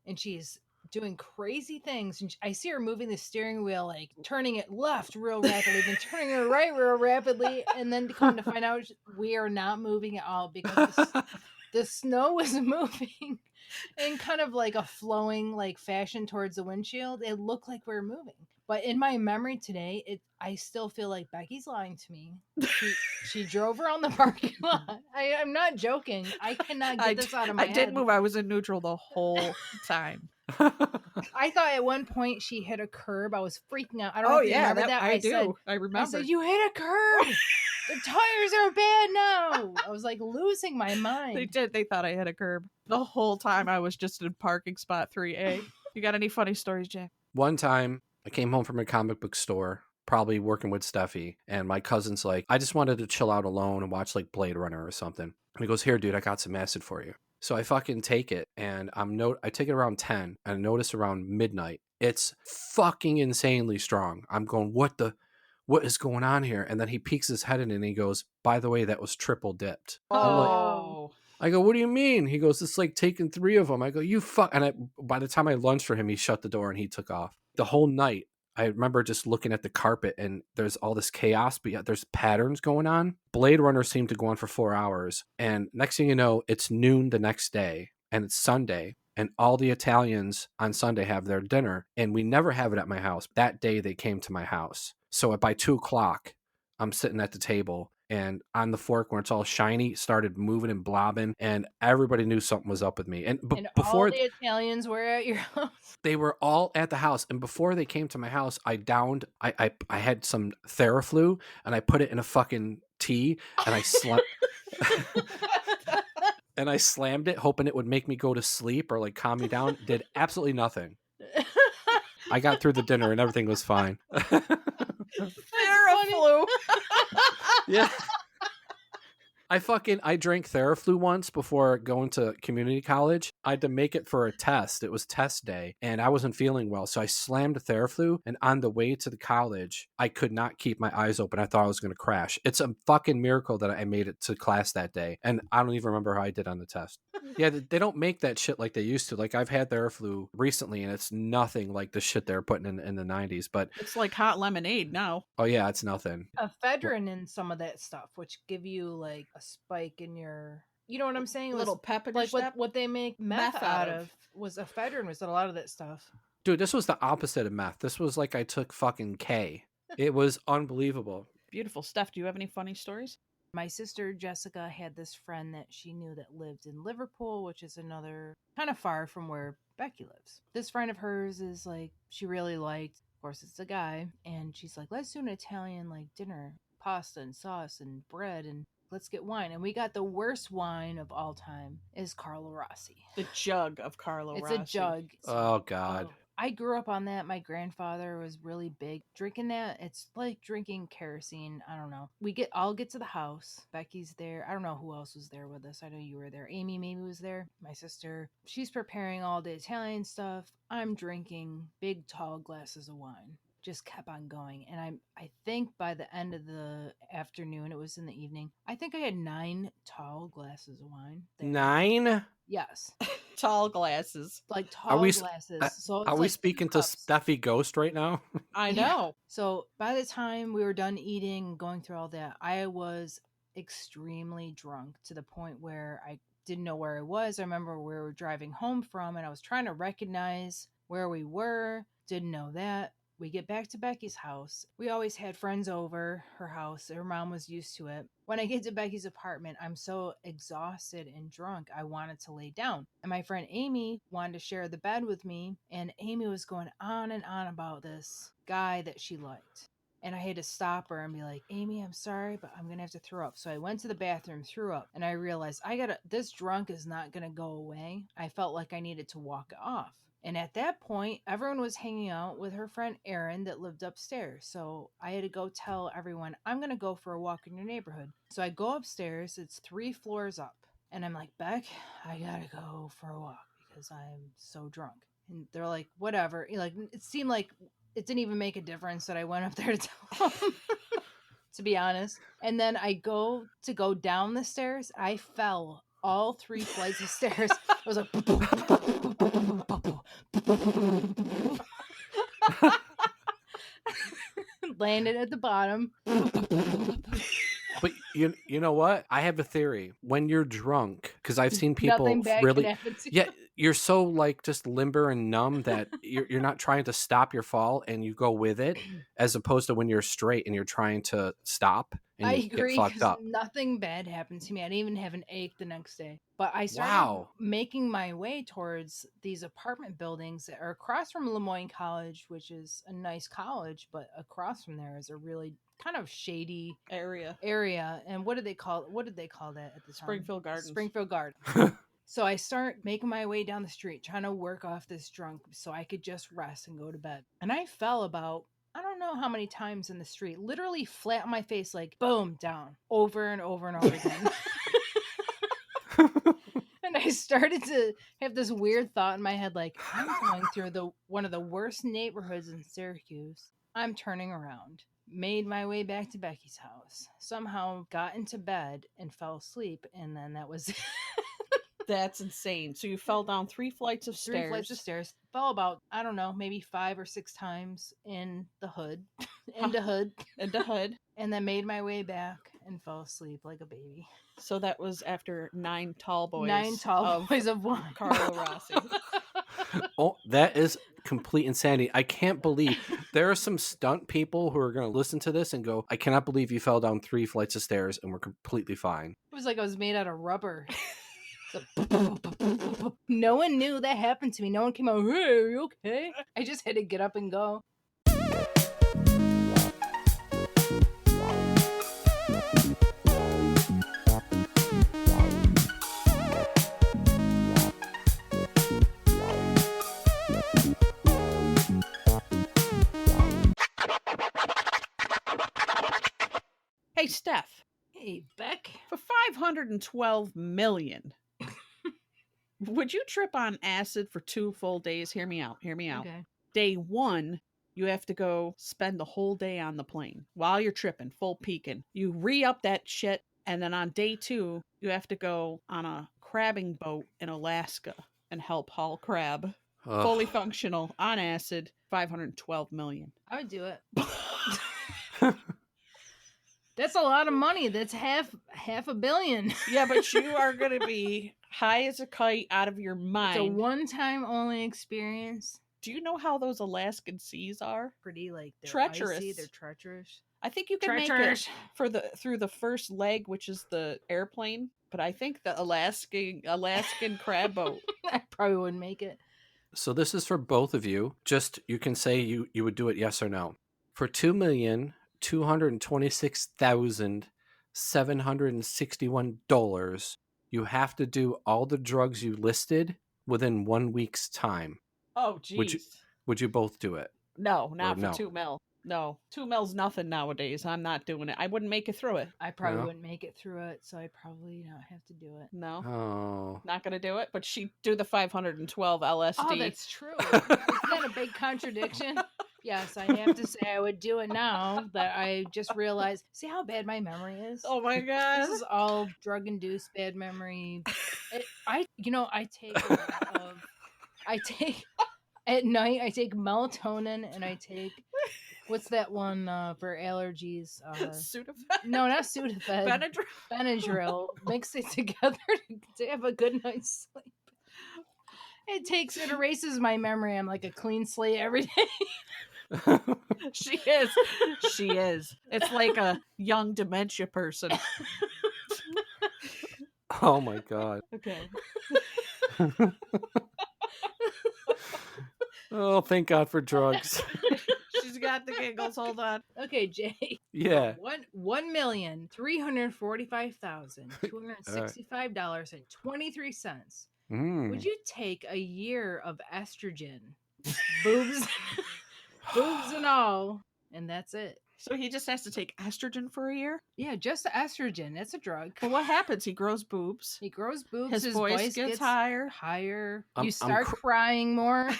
and she's doing crazy things. And I see her moving the steering wheel, like turning it left real rapidly, then turning it right real rapidly, and then to come to find out we are not moving at all because the snow was moving in kind of like a flowing like fashion towards the windshield. It looked like we were moving. But in my memory today, I still feel like Becky's lying to me. She drove around the parking lot. I'm not joking. I cannot get this out of my head. I did move. I was in neutral the whole time. I thought at one point she hit a curb. I was freaking out. I don't know if you remember that. I do. Said, I remember. I said, "You hit a curb. The tires are bad now." I was like losing my mind. They did. They thought I hit a curb. The whole time I was just in parking spot 3A. You got any funny stories, Jay? One time I came home from a comic book store, probably working with Steffi, and my cousin's like, I just wanted to chill out alone and watch like Blade Runner or something. And he goes, "Here, dude, I got some acid for you." So I fucking take it, and I take it around 10, and I notice around midnight, it's fucking insanely strong. I'm going, what is going on here? And then he peeks his head in and he goes, "By the way, that was triple dipped." Oh. I go, "What do you mean?" He goes, "It's like taking 3 of them." I go, "You fuck." And by the time I lunged for him, he shut the door and he took off. The whole night, I remember just looking at the carpet and there's all this chaos, but yet there's patterns going on. Blade Runner seemed to go on for 4 hours. And next thing you know, it's noon the next day and it's Sunday. And all the Italians on Sunday have their dinner. And we never have it at my house. That day they came to my house. So by 2:00, I'm sitting at the table. And on the fork where it's all shiny, started moving and blobbing, and everybody knew something was up with me. And before all the Italians were at your house, they were all at the house. And before they came to my house, I had some Theraflu, and I put it in a fucking tea, and I and I slammed it, hoping it would make me go to sleep or like calm me down. Did absolutely nothing. I got through the dinner, and everything was fine. Theraflu. Yeah. I drank Theraflu once before going to community college. I had to make it for a test. It was test day and I wasn't feeling well. So I slammed Theraflu, and on the way to the college, I could not keep my eyes open. I thought I was going to crash. It's a fucking miracle that I made it to class that day. And I don't even remember how I did on the test. Yeah, they don't make that shit like they used to. Like I've had Theraflu recently and it's nothing like the shit they were putting in the 90s. But it's like hot lemonade now. Oh yeah, it's nothing. Ephedrine in some of that stuff, which give you like a spike in your, you know what I'm saying? A little pep in like your step? what they make meth out of was ephedrine, was a lot of that stuff. Dude, this was the opposite of meth. This was like I took fucking K. It was unbelievable. Beautiful stuff. Do you have any funny stories? My sister Jessica had this friend that she knew that lived in Liverpool, which is another kind of far from where Becky lives. This friend of hers is like, she really liked, of course it's a guy, and she's like, "Let's do an Italian like dinner pasta and sauce and bread and let's get wine. And we got the worst wine of all time is Carlo Rossi. The jug of Carlo It's Rossi. a jug. Oh God. I grew up on that. My grandfather was really big drinking that. It's like drinking kerosene. I don't know. I'll get to the house. Becky's there. I don't know who else was there with us. I know you were there. Amy maybe was there. My sister. She's preparing all the Italian stuff. I'm drinking big tall glasses of wine. Just kept on going. And I think by the end of the afternoon, it was in the evening, I think I had 9 tall glasses of wine. There. 9? Yes. Tall glasses. Like tall glasses. So are we speaking to Steffi Ghost right now? I know. So by the time we were done eating, going through all that, I was extremely drunk to the point where I didn't know where I was. I remember where we were driving home from and I was trying to recognize where we were. Didn't know that. We get back to Becky's house. We always had friends over her house. Her mom was used to it. When I get to Becky's apartment, I'm so exhausted and drunk, I wanted to lay down. And my friend Amy wanted to share the bed with me. And Amy was going on and on about this guy that she liked. And I had to stop her and be like, Amy, I'm sorry, but I'm going to have to throw up. So I went to the bathroom, threw up, and I realized this drunk is not going to go away. I felt like I needed to walk it off. And at that point, everyone was hanging out with her friend Erin that lived upstairs. So I had to go tell everyone, I'm going to go for a walk in your neighborhood. So I go upstairs. It's 3 floors up. And I'm like, Beck, I got to go for a walk because I'm so drunk. And they're like, whatever. Like, it seemed like it didn't even make a difference that I went up there to tell them, to be honest. And then I go down the stairs. I fell all 3 flights of stairs. It was like... landed at the bottom. But you know what? I have a theory. When you're drunk, because I've seen people Nothing bad really, can happen to yeah, you. you're so like just limber and numb that you're not trying to stop your fall and you go with it, as opposed to when you're straight and you're trying to stop and I you agree, get fucked 'cause up. nothing bad happened to me. I didn't even have an ache the next day. But I started making my way towards these apartment buildings that are across from Lemoyne College, which is a nice college, but across from there is a really kind of shady area. And what did they call that at the time? Springfield Gardens. Springfield Gardens. So I start making my way down the street, trying to work off this drunk so I could just rest and go to bed. And I fell about, I don't know how many times in the street, literally flat on my face, like boom, down, over and over and over again. And I started to have this weird thought in my head, like, I'm going through one of the worst neighborhoods in Syracuse. I'm turning around. Made my way back to Becky's house. Somehow got into bed and fell asleep, and then that was That's insane. So you fell down 3 flights of stairs. 3 flights of stairs. Fell about, I don't know, maybe 5 or 6 times in the hood. Into hood. And then made my way back and fell asleep like a baby. So that was after 9 tall boys. 9 tall boys of wine. Carlo Rossi. Oh, that is complete insanity. I can't believe there are some stunt people who are going to listen to this and go, I cannot believe you fell down 3 flights of stairs and were completely fine. It was like I was made out of rubber. No one knew that happened to me. No one came out, hey, are you okay? I just had to get up and go. Hey, Steph. Hey, Beck. For $512 million, would you trip on acid for 2 full days? Hear me out. Okay. Day 1, you have to go spend the whole day on the plane while you're tripping, full peaking. You re-up that shit, and then on day 2, you have to go on a crabbing boat in Alaska and help haul crab. Ugh. Fully functional, on acid, $512 million. I would do it. That's a lot of money. That's half $1 billion. Yeah, but you are going to be high as a kite, out of your mind. It's a one-time only experience. Do you know how those Alaskan seas are? Pretty, like, they're treacherous. icy, they're treacherous. I think you can make it through the first leg, which is the airplane. But I think the Alaskan crab boat. I probably wouldn't make it. So this is for both of you. Just, you can say you would do it, yes or no. For $2 million $226,761. You have to do all the drugs you listed within 1 week's time. Oh, Would you jeez. would you both do it? No, not for no? 2 mil. No, 2 mil's nothing nowadays. I'm not doing it. I wouldn't make it through it. I probably No? wouldn't make it through it, so I probably not have to do it. No, Oh. not gonna do it. But she do the 512 LSD. Oh, that's true. Isn't that a big contradiction? Yes, I have to say I would do it now that I just realized. See how bad my memory is? Oh my god. This is all drug-induced bad memory. I take a lot of. I take at night. I take melatonin and I take. What's that one for allergies? Sudafed? No, not Sudafed. Benadryl? Benadryl. Mix it together to have a good night's sleep. It erases my memory. I'm like a clean slate every day. She is. She is. It's like a young dementia person. Oh my god. Okay. Oh, thank God for drugs. She's got the giggles. Hold on. Okay, Jay. Yeah. $1,345,265.23. Mm. Would you take a year of estrogen, boobs, boobs and all, and that's it? So he just has to take estrogen for a year? Yeah, just estrogen. It's a drug. Well, what happens? He grows boobs. He grows boobs. His voice gets higher. Higher. I'm You start crying more.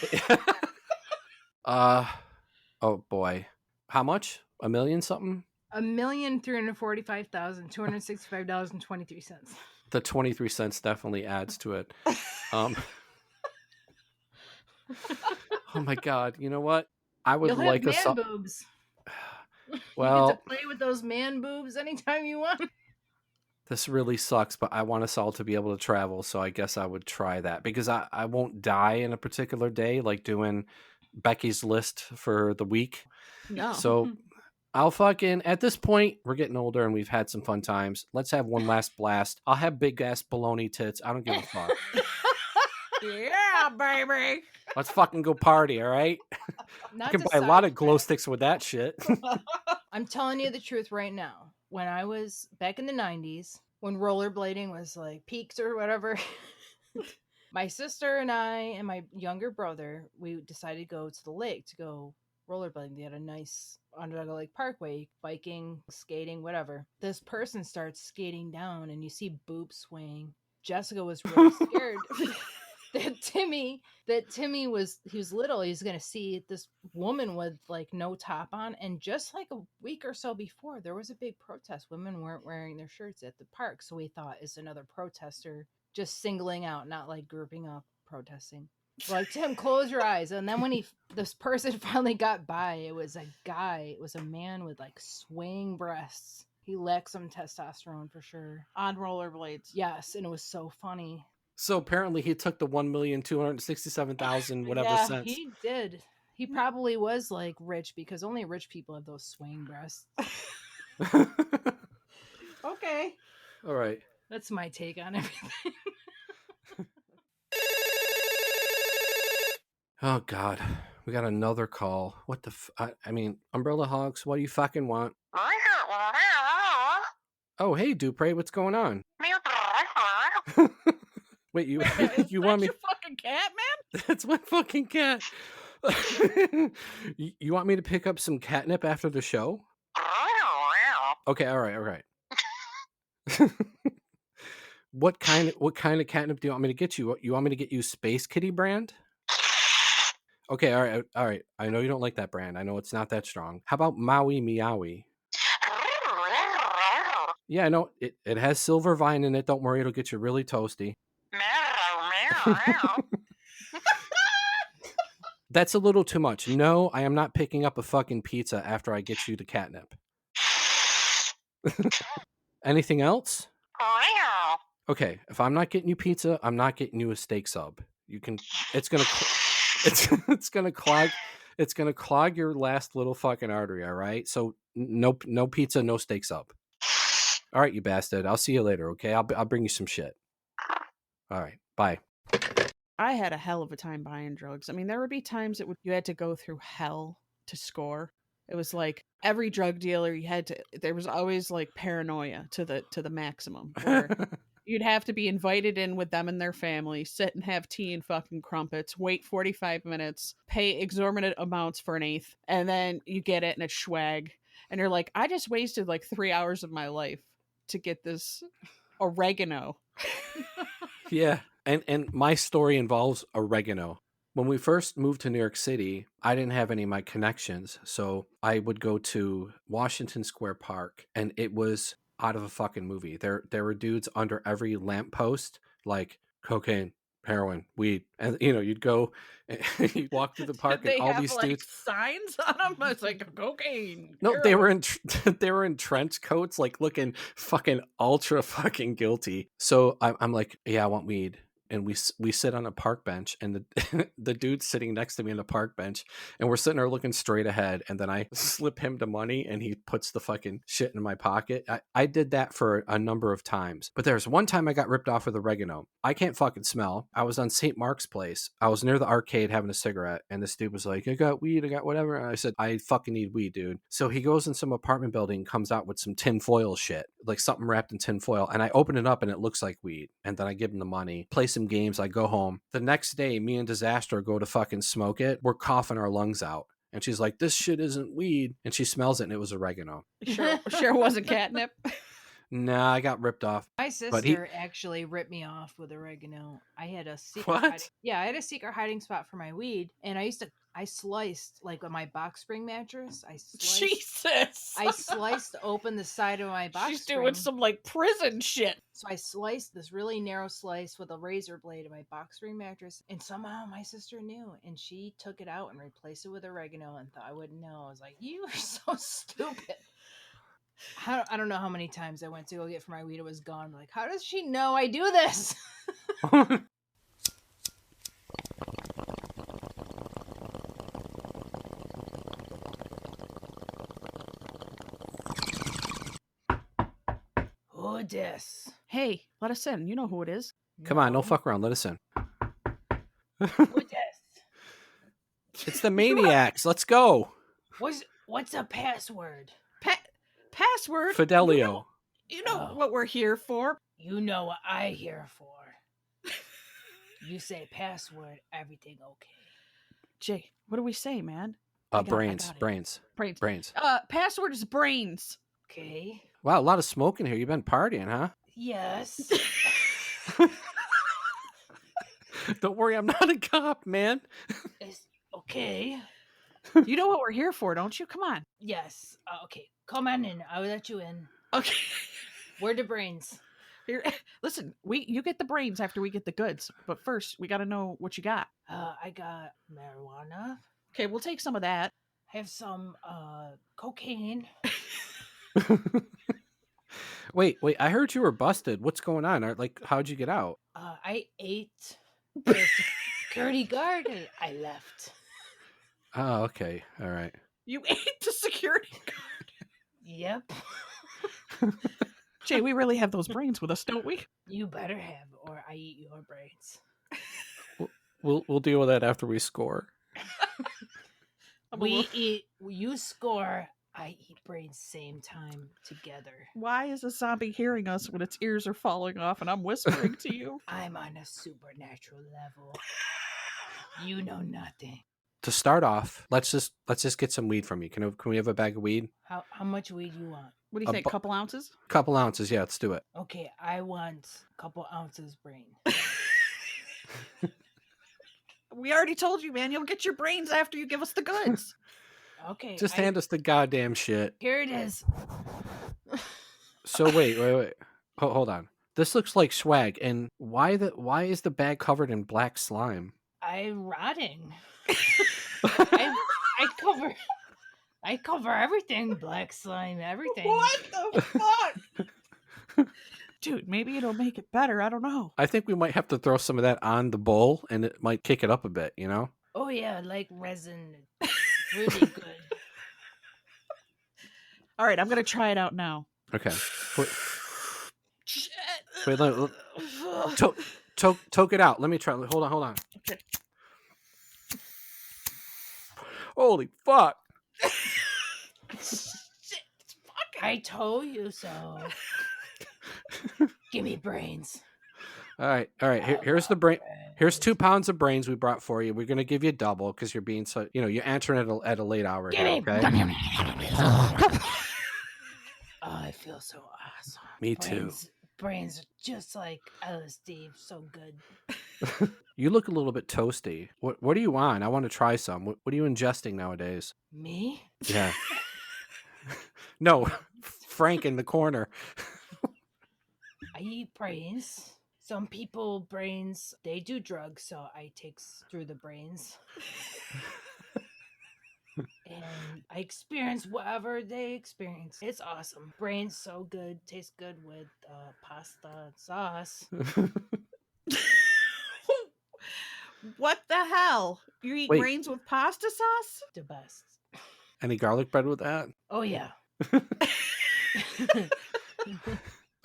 Oh boy. How much? $1 million something? $1,345,265.23. The 23 cents definitely adds to it. Oh my god. You know what? I would You'll have like man boobs. Well, you get to play with those man boobs anytime you want. this really sucks, but I want us all to be able to travel, so I guess I would try that because I won't die in a particular day, like doing Becky's list for the week. No. So I'll fucking, at this point, we're getting older and we've had some fun times. Let's have one last blast. I'll have big ass baloney tits. I don't give a fuck. Yeah, baby. Let's fucking go party, all right? Not You can to buy a lot of sidetrack. glow sticks with that shit. I'm telling you the truth right now. When I was back in the 90s, when rollerblading was like peaks or whatever, my sister and I and my younger brother, we decided to go to the lake to go rollerblading. They had a nice Onondaga Lake Parkway, biking, skating, whatever. This person starts skating down and you see boobs swaying. Jessica was really scared that Timmy was, he was little, he's gonna see this woman with like no top on. And just like a week or so before, there was a big protest. Women weren't wearing their shirts at the park, so we thought it's another protester just singling out, not like grouping up protesting. We're like, Tim, close your eyes. And then when this person finally got by, it was a guy, it was a man with like swaying breasts. He lacked some testosterone for sure. On rollerblades. Yes, and it was so funny. So apparently he took the 1,267,000 whatever Yeah, cents. he did. He probably was like rich because only rich people have those swaying breasts. Okay. All right. That's my take on everything. Oh God, we got another call. What the? I mean, Umbrella Hogs. What do you fucking want? Oh, hey, Dupre, what's going on? Wait, you you want me? Your fucking cat, man? That's my fucking cat. You want me to pick up some catnip after the show? Okay, all right. What kind of catnip do you want me to get you? You want me to get you Space Kitty brand? Okay, all right. I know you don't like that brand. I know it's not that strong. How about Maui Meowie? Yeah, I know it has silver vine in it. Don't worry, it'll get you really toasty. That's a little too much. No, I am not picking up a fucking pizza after I get you the catnip. Anything else? Okay, if I'm not getting you pizza, I'm not getting you a steak sub. You can. It's gonna clog your last little fucking artery. All right. So no pizza, no steak sub. All right, you bastard. I'll see you later. Okay. I'll bring you some shit. All right. Bye. I had a hell of a time buying drugs. I mean, there would be times you had to go through hell to score. It was like every drug dealer there was always like paranoia to the maximum where you'd have to be invited in with them and their family, sit and have tea and fucking crumpets, wait 45 minutes, pay exorbitant amounts for an eighth, and then you get it and it's swag. And you're like, I just wasted like 3 hours of my life to get this oregano. Yeah. And my story involves oregano. When we first moved to New York City, I didn't have any of my connections. So I would go to Washington Square Park, and it was out of a fucking movie. There were dudes under every lamppost, like cocaine, heroin, weed. And, you'd go, you'd walk through the park, Did they and all have, these like, dudes. signs on them? It's like cocaine. No, they heroin. were in they were in trench coats, like looking fucking ultra fucking guilty. So I'm like, yeah, I want weed. And we sit on a park bench, and the the dude's sitting next to me on the park bench, and we're sitting there looking straight ahead. And then I slip him the money, and he puts the fucking shit in my pocket. I did that for a number of times, but there's one time I got ripped off with oregano. I can't fucking smell. I was on St. Mark's Place. I was near the arcade having a cigarette, and this dude was like, I got weed, I got whatever. And I said, I fucking need weed, dude. So he goes in some apartment building, comes out with some tin foil shit, like something wrapped in tin foil, and I open it up, and it looks like weed. And then I give him the money, play some games, I go home. The next day, me and Disaster go to fucking smoke it. We're coughing our lungs out. And she's like, this shit isn't weed. And she smells it, and it was oregano. Sure wasn't catnip. Nah, I got ripped off. My sister actually ripped me off with oregano. I had a secret What? I had a secret hiding spot for my weed, and I sliced, like, on my box spring mattress. Jesus. I sliced open the side of my box She's spring. doing some like prison shit. So I sliced this really narrow slice with a razor blade of my box spring mattress, and somehow my sister knew, and she took it out and replaced it with oregano and thought I wouldn't know. I was like, you are so stupid. I don't know how many times I went to go get for my weed. It was gone. I'm like, how does she know I do this? Who dis? Hey, let us in. You know who it is. Come on, no fuck around. Let us in. Who dis? It's the Maniacs. Let's go. What's a password? Password. Fidelio. You know what we're here for. You know what I here for. You say password, everything okay. Jay, what do we say, man? Brains. Password is brains. Okay. Wow, a lot of smoking here. You've been partying, huh? Yes. Don't worry, I'm not a cop, man. It's okay. You know what we're here for, don't you? Come on. Yes. Okay. Come on in. I'll let you in. Okay. Where the brains? Here, listen, you get the brains after we get the goods, but first we got to know what you got. I got marijuana. Okay, we'll take some of that. I have some cocaine. Wait, I heard you were busted. What's going on? How'd you get out? I ate the security guard. I left. Oh, okay. All right. You ate the security guard. Yep. Jay, we really have those brains with us, don't we? You better have, or I eat your brains. We'll deal with that after we score. You score, I eat brains same time together. Why is a zombie hearing us when its ears are falling off and I'm whispering to you? I'm on a supernatural level. You know nothing. To start off, let's just get some weed from you. Can we have a bag of weed? How much weed you want? What do you think? A couple ounces? Couple ounces, yeah. Let's do it. Okay, I want a couple ounces brain. We already told you, man. You'll get your brains after you give us the goods. Okay. Just hand us the goddamn shit. Here it is. So wait. Hold on. This looks like swag. And why is the bag covered in black slime? I'm rotting. I cover everything, black slime, everything. What the fuck? Dude, maybe it'll make it better. I don't know. I think we might have to throw some of that on the bowl, and it might kick it up a bit, you know? Oh yeah, like resin. Really good. All right, I'm going to try it out now. Okay. Shit. Wait, toke it out. Let me try. Hold on. Okay. Holy fuck. Shit, I told you so. Give me brains. All right. Here's the brain. Here's 2 pounds of brains we brought for you. We're gonna give you double because you're being so. You're answering at a late hour. Here, okay. Oh, I feel so awesome. Me too. Brains are just like LSD. So good. You look a little bit toasty. What are you on? I want to try some. What are you ingesting nowadays? Me? Yeah. No, Frank in the corner. I eat brains. Some people brains, they do drugs, so I takes through the brains. And I experience whatever they experience. It's awesome. Brains so good. Tastes good with pasta and sauce. What the hell? You eat Wait. brains with pasta sauce? The best. Any garlic bread with that? Oh yeah.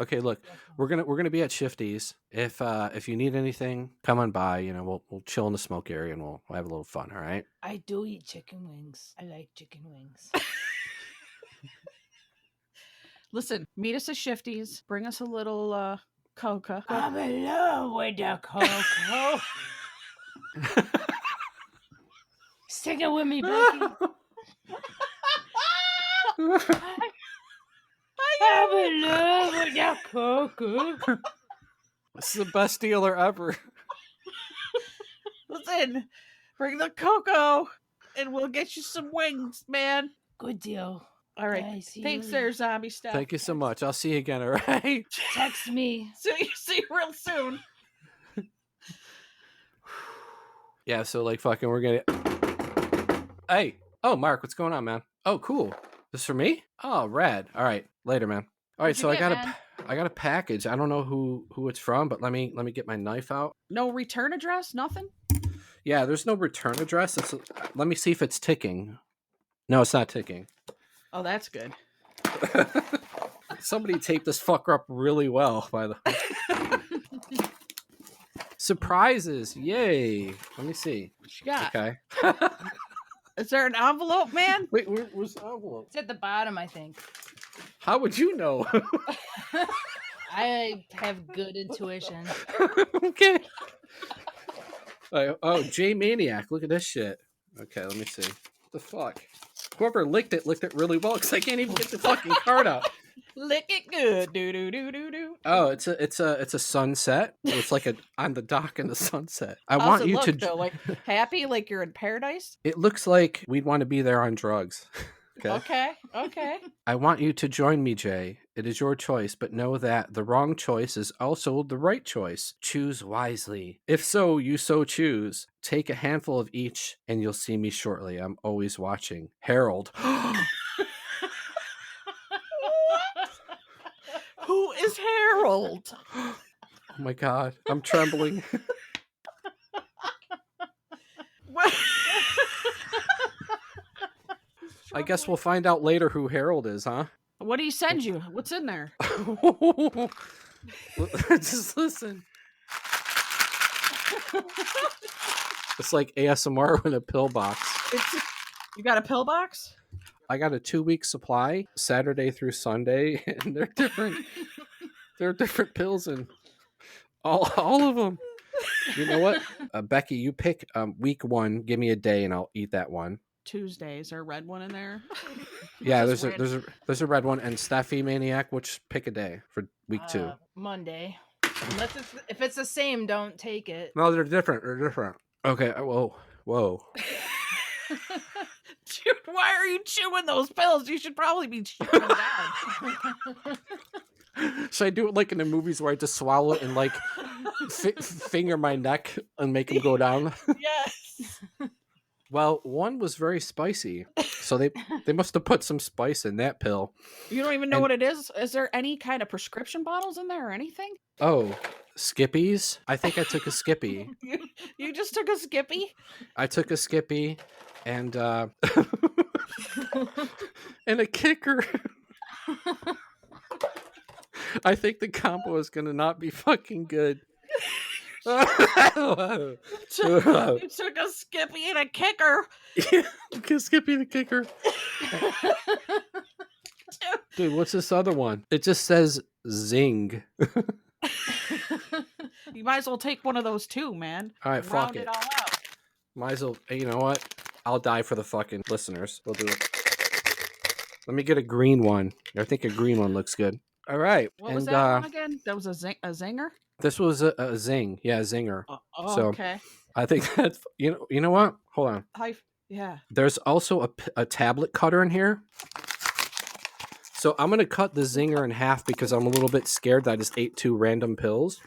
Okay, look, we're gonna be at Shifty's. If you need anything, come on by. We'll chill in the smoke area and we'll have a little fun. All right. I do eat chicken wings. I like chicken wings. Listen, meet us at Shifty's. Bring us a little coca. I'm in love with the cocoa. Sing it with me, Becky. I'm in love with the cocoa. This is the best dealer ever. Listen, bring the cocoa and we'll get you some wings, man. Good deal. All right. I see Thanks you. there, zombie stuff. Thank you so much. I'll see you again. All right. Text me. See you real soon. Yeah. So fucking, we're gonna. Hey. Oh, Mark, what's going on, man? Oh, cool. This for me? Oh, rad. All right. Later, man. All right. What'd So you I get, got man? I got a package. I don't know who it's from, but let me get my knife out. No return address? Nothing? Yeah, there's no return address. Let me see if it's ticking. No, it's not ticking. Oh, that's good. Somebody taped this fucker up really well, by the way. Surprises. Yay. Let me see. What you got? Okay. Is there an envelope, man? Wait, where's the envelope? It's at the bottom, I think. How would you know? I have good intuition. Okay. Oh, J Maniac. Look at this shit. Okay, let me see. What the fuck? Whoever licked it really well because I can't even get the fucking card out. Lick it good. Do do do do do. Oh, it's a sunset. It's like on the dock in the sunset. I How's want it you look, to though? Like happy, like you're in paradise. It looks like we'd want to be there on drugs. Okay. I want you to join me, Jay. It is your choice, but know that the wrong choice is also the right choice. Choose wisely. If so, you so choose. Take a handful of each, and you'll see me shortly. I'm always watching. Harold. Who is Harold? Oh my god, I'm trembling. What? I guess we'll find out later who Harold is, huh? What do you send you? What's in there? Just listen. It's like ASMR with a pill box. You got a pillbox? I got a 2-week supply, Saturday through Sunday, and they're different. They're different pills, and all of them. You know what, Becky? You pick week 1. Give me a day, and I'll eat that one. Tuesday. Is there a red one in there? Yeah, Just there's a red one, and Steffi Maniac. Which pick a day for week 2? Monday. Unless if it's the same, don't take it. No, they're different. They're different. Okay. Whoa. Dude, why are you chewing those pills? You should probably be chewing them down. Should I do it like in the movies where I just swallow it and like finger my neck and make them go down? Yes. Well, one was very spicy, so they must have put some spice in that pill. You don't even know what it is? Is there any kind of prescription bottles in there or anything? Oh, Skippies? I think I took a Skippy. You just took a Skippy? I took a Skippy and and a kicker. I think the combo is gonna not be fucking good. You took a Skippy and a kicker. Yeah, Skippy the kicker. Dude, what's this other one? It just says zing. You might as well take one of those too, man. All right, And fuck round it. all out. Might as well. You know what? I'll die for the fucking listeners. We'll do it. Let me get a green one. I think a green one looks good. All right. What was that one again? That was a zinger? This was a zing. Yeah, a zinger. So okay. I think that's you know what? Hold on. Yeah. There's also a tablet cutter in here. So I'm gonna cut the zinger in half because I'm a little bit scared that I just ate 2 random pills.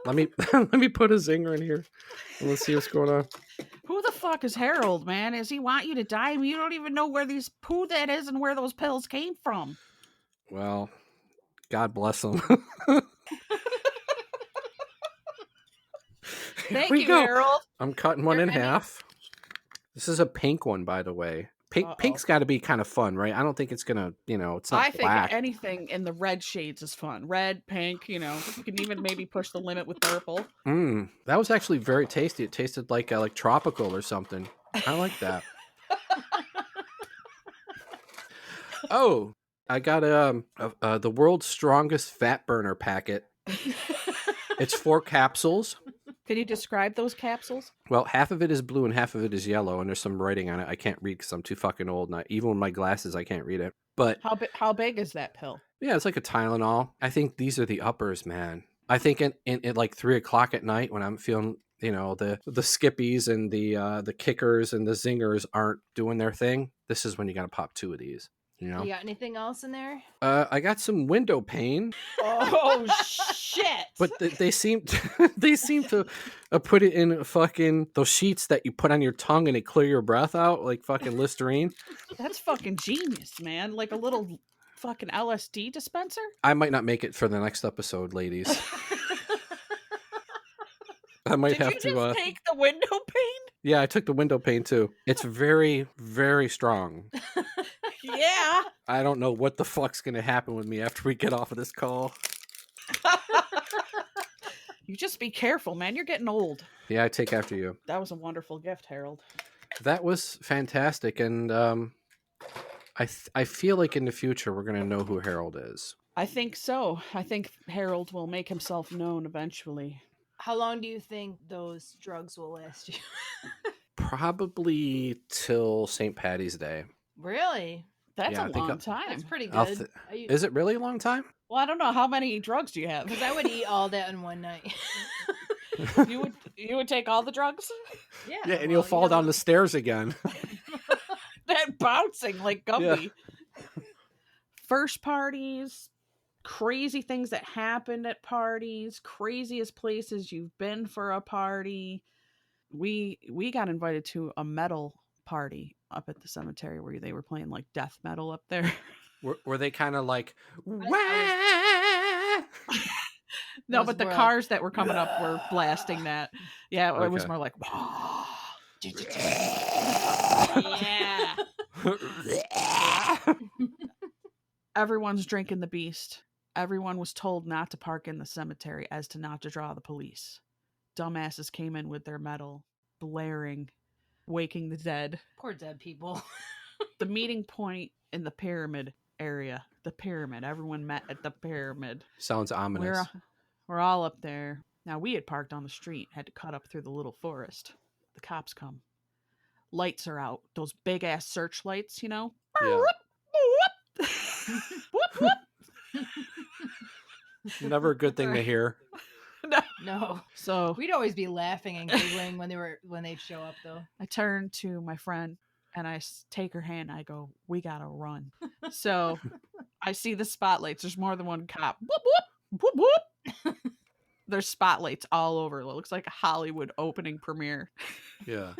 Let me put a zinger in here. And let's see what's going on. Who the fuck is Harold, man? Does he want you to die? I mean, you don't even know who that is and where those pills came from. Well, God bless him. Thank you, Harold. I'm cutting one in half. This is a pink one, by the way. Pink's got to be kind of fun, right? I don't think it's gonna, it's not black. Think anything in the red shades is fun. Red, pink, you can even maybe push the limit with purple. That was actually very tasty. It tasted like tropical or something. I like that. Oh, I got the world's strongest fat burner packet. It's 4 capsules. Can you describe those capsules? Well, half of it is blue and half of it is yellow, and there's some writing on it. I can't read because I'm too fucking old. And even with my glasses, I can't read it. But how big is that pill? Yeah, it's like a Tylenol. I think these are the uppers, man. I think in like 3 o'clock at night when I'm feeling, the skippies and the kickers and the zingers aren't doing their thing. This is when you got to pop 2 of these. You got anything else in there? I got some window pane. Oh shit! But they seem to put it in fucking those sheets that you put on your tongue and it clear your breath out like fucking Listerine. That's fucking genius, man! Like a little fucking LSD dispenser. I might not make it for the next episode, ladies. I might have to. Did you just take the window pane? Yeah, I took the window pane too. It's very, very strong. Yeah. I don't know what the fuck's gonna happen with me after we get off of this call. You just be careful, man. You're getting old. Yeah, I take after you. That was a wonderful gift, Harold. That was fantastic, and I feel like in the future we're gonna know who Harold is. I think so. I think Harold will make himself known eventually. How long do you think those drugs will last you? Probably till St. Patty's Day. Really? That's a long time. That's pretty good. Is it really a long time? Well, I don't know. How many drugs do you have? Because I would eat all that in one night. You would take all the drugs? Yeah. Yeah, and you'll fall down the stairs again. That bouncing like Gumby. Yeah. First parties, crazy things that happened at parties, craziest places you've been for a party. We got invited to a metal party up at the cemetery where they were playing like death metal up there. Were they kind of like, wah! No, but the cars that were coming up were blasting that. Yeah, it was more like, yeah. Everyone's drinking the beast. Everyone was told not to park in the cemetery as to not to draw the police. Dumbasses came in with their metal, blaring, waking the dead. Poor dead people. The meeting point in the pyramid area. The pyramid. Everyone met at the pyramid. Sounds ominous. We're all up there. Now, we had parked on the street, had to cut up through the little forest. The cops come. Lights are out. Those big-ass searchlights, Yeah. Whoop, whoop. Never a good thing to hear. No. So we'd always be laughing and giggling when they'd show up, though. I turn to my friend and I take her hand. I go, "We gotta run." So I see the spotlights. There's more than one cop. Whoop whoop whoop whoop. There's spotlights all over. It looks like a Hollywood opening premiere. Yeah.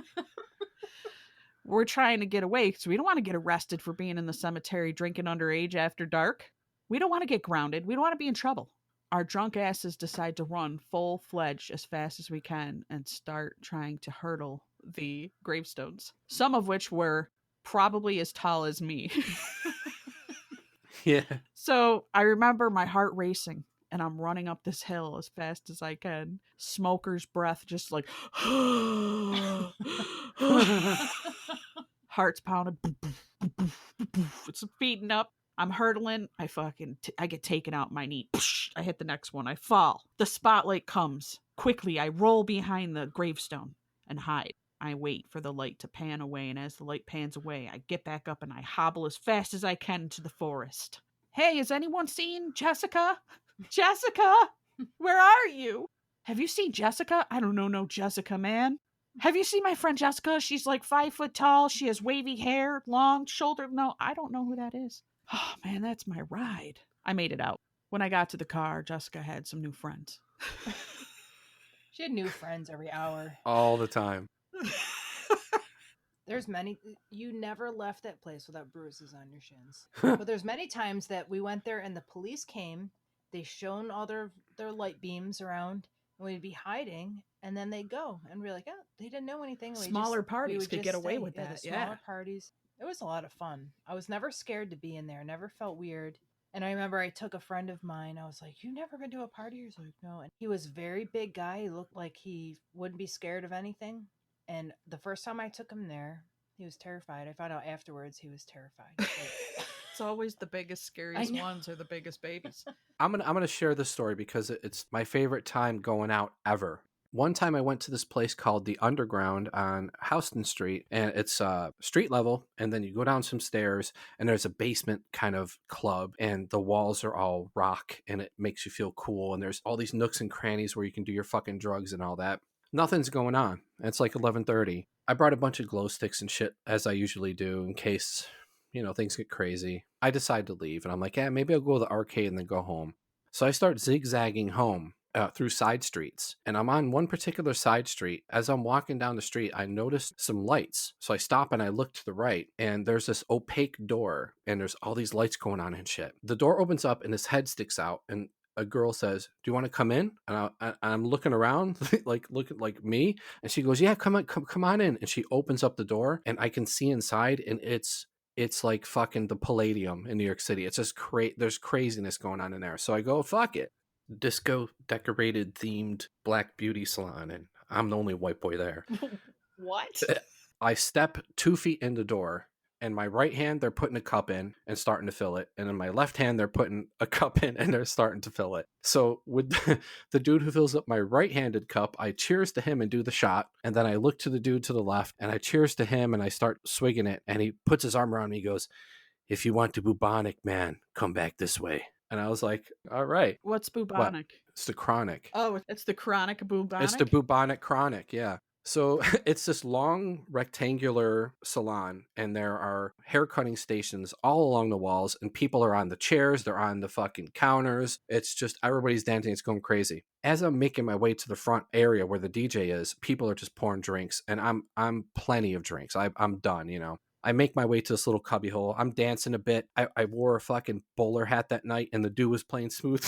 We're trying to get away because we don't want to get arrested for being in the cemetery drinking underage after dark. We don't want to get grounded. We don't want to be in trouble. Our drunk asses decide to run full-fledged as fast as we can and start trying to hurdle the gravestones. Some of which were probably as tall as me. Yeah. So I remember my heart racing and I'm running up this hill as fast as I can. Smoker's breath just like... Heart's pounding. It's speeding up. I'm hurtling. I get taken out my knee. I hit the next one. I fall. The spotlight comes. Quickly, I roll behind the gravestone and hide. I wait for the light to pan away, and as the light pans away, I get back up and I hobble as fast as I can into the forest. Hey, has anyone seen Jessica? Jessica! Where are you? Have you seen Jessica? I don't know no Jessica, man. Have you seen my friend Jessica? She's like 5 foot tall. She has wavy hair, long shoulder. No, I don't know who that is. Oh, man, that's my ride. I made it out. When I got to the car, Jessica had some new friends. She had new friends every hour. All the time. There's many. You never left that place without bruises on your shins. But there's many times that we went there and the police came. They shone all their light beams around, and we'd be hiding, and then they'd go, and we're like, oh, they didn't know anything. Smaller parties could get away with The that. smaller parties. It was a lot of fun. I was never scared to be in there. Never felt weird. And I remember I took a friend of mine. I was like, "You never been to a party?" He was like, "No." And he was a very big guy. He looked like he wouldn't be scared of anything. And the first time I took him there, he was terrified. I found out afterwards he was terrified. It's always the biggest, scariest ones are the biggest babies. I'm gonna share this story because it's my favorite time going out ever. One time I went to this place called the Underground on Houston Street, and it's street level, and then you go down some stairs, and there's a basement kind of club, and the walls are all rock, and it makes you feel cool, and there's all these nooks and crannies where you can do your fucking drugs and all that. Nothing's going on. It's like 11:30. I brought a bunch of glow sticks and shit, as I usually do, in case, things get crazy. I decide to leave, and I'm like, yeah, maybe I'll go to the arcade and then go home. So I start zigzagging home through side streets, and I'm on one particular side street. As I'm walking down the street, I notice some lights. So I stop and I look to the right, and there's this opaque door, and there's all these lights going on and shit. The door opens up, and his head sticks out, and a girl says, "Do you want to come in?" And I'm looking around, looking like me, and she goes, "Yeah, come on in." And she opens up the door, and I can see inside, and it's like fucking the Palladium in New York City. It's just there's craziness going on in there. So I go, fuck it. Disco decorated themed black beauty salon, and I'm the only white boy there. What? I step 2 feet in the door, and my right hand they're putting a cup in and starting to fill it, and in my left hand they're putting a cup in and they're starting to fill it. So with the dude who fills up my right-handed cup, I cheers to him and do the shot, and then I look to the dude to the left and I cheers to him and I start swigging it, and he puts his arm around me. He goes, "If you want to bubonic, man, come back this way." And I was like, all right. What's bubonic? It's the chronic. Oh, it's the chronic bubonic? It's the bubonic chronic, yeah. So it's this long rectangular salon, and there are hair cutting stations all along the walls, and people are on the chairs, they're on the fucking counters. It's just everybody's dancing, it's going crazy. As I'm making my way to the front area where the DJ is, people are just pouring drinks, and I'm plenty of drinks. I'm done, I make my way to this little cubbyhole. I'm dancing a bit. I wore a fucking bowler hat that night, and the dude was playing smooth.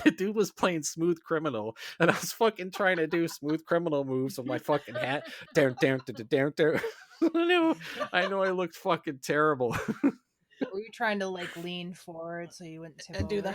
The dude was playing Smooth Criminal, and I was fucking trying to do Smooth Criminal moves with my fucking hat. Down. I know I looked fucking terrible. Were you trying to lean forward so you wouldn't tip and do the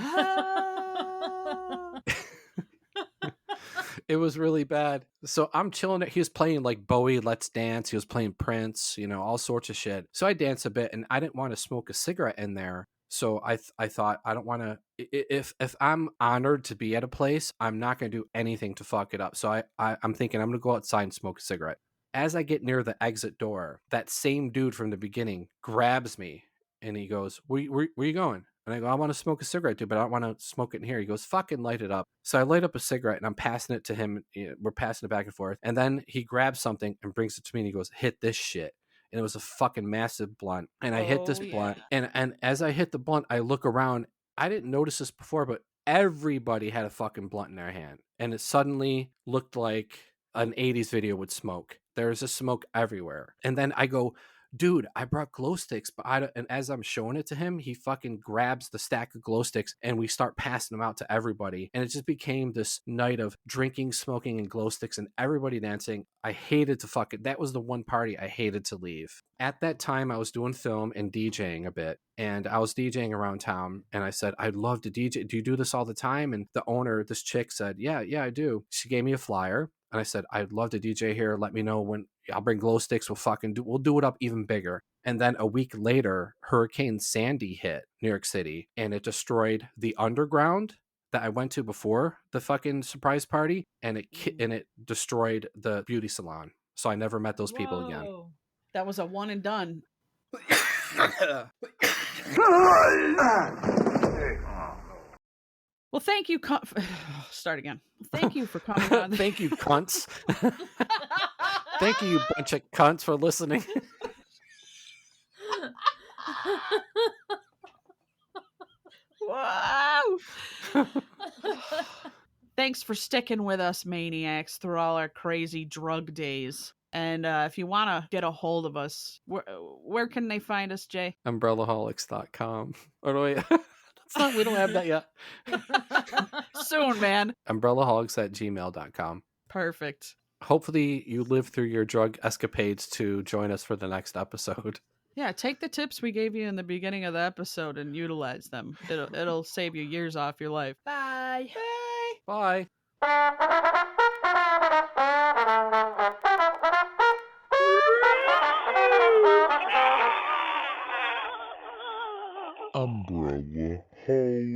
It was really bad. So I'm chilling. He was playing like Bowie, Let's Dance. He was playing Prince, all sorts of shit. So I danced a bit, and I didn't want to smoke a cigarette in there. So I thought, I don't want to, if I'm honored to be at a place, I'm not going to do anything to fuck it up. So I'm thinking I'm going to go outside and smoke a cigarette. As I get near the exit door, that same dude from the beginning grabs me, and he goes, where you going? And I go, I want to smoke a cigarette, dude, but I don't want to smoke it in here. He goes, fucking light it up. So I light up a cigarette, and I'm passing it to him. We're passing it back and forth. And then he grabs something and brings it to me, and he goes, hit this shit. And it was a fucking massive blunt. And I hit this blunt. And as I hit the blunt, I look around. I didn't notice this before, but everybody had a fucking blunt in their hand. And it suddenly looked like an 80s video would smoke. There's a smoke everywhere. And then I go, dude, I brought glow sticks, but and as I'm showing it to him, he fucking grabs the stack of glow sticks, and we start passing them out to everybody. And it just became this night of drinking, smoking, and glow sticks, and everybody dancing. I hated to that was the one party I hated to leave. At that time, I was doing film and DJing a bit, and I was DJing around town, and I said, I'd love to DJ. Do you do this all the time? And the owner, this chick, said, yeah, I do. She gave me a flyer. And I said, I'd love to DJ here. Let me know when. I'll bring glow sticks. We'll do it up even bigger. And then a week later, Hurricane Sandy hit New York City, and it destroyed the underground that I went to before the fucking surprise party, and it destroyed the beauty salon. So I never met those people again. Whoa. That was a one and done. Well, thank you. Start again. Thank you for coming on. Thank you, cunts. Thank you, you bunch of cunts, for listening. Wow. Thanks for sticking with us, Maniacs, through all our crazy drug days. And if you want to get a hold of us, where can they find us, Jay? Umbrellaholics.com. Oh, wait. We don't have that yet. Soon, man. Umbrellaholics@gmail.com. Perfect. Hopefully you live through your drug escapades to join us for the next episode. Yeah, take the tips we gave you in the beginning of the episode and utilize them. It'll save you years off your life. Bye. Bye. Umbrella Holics.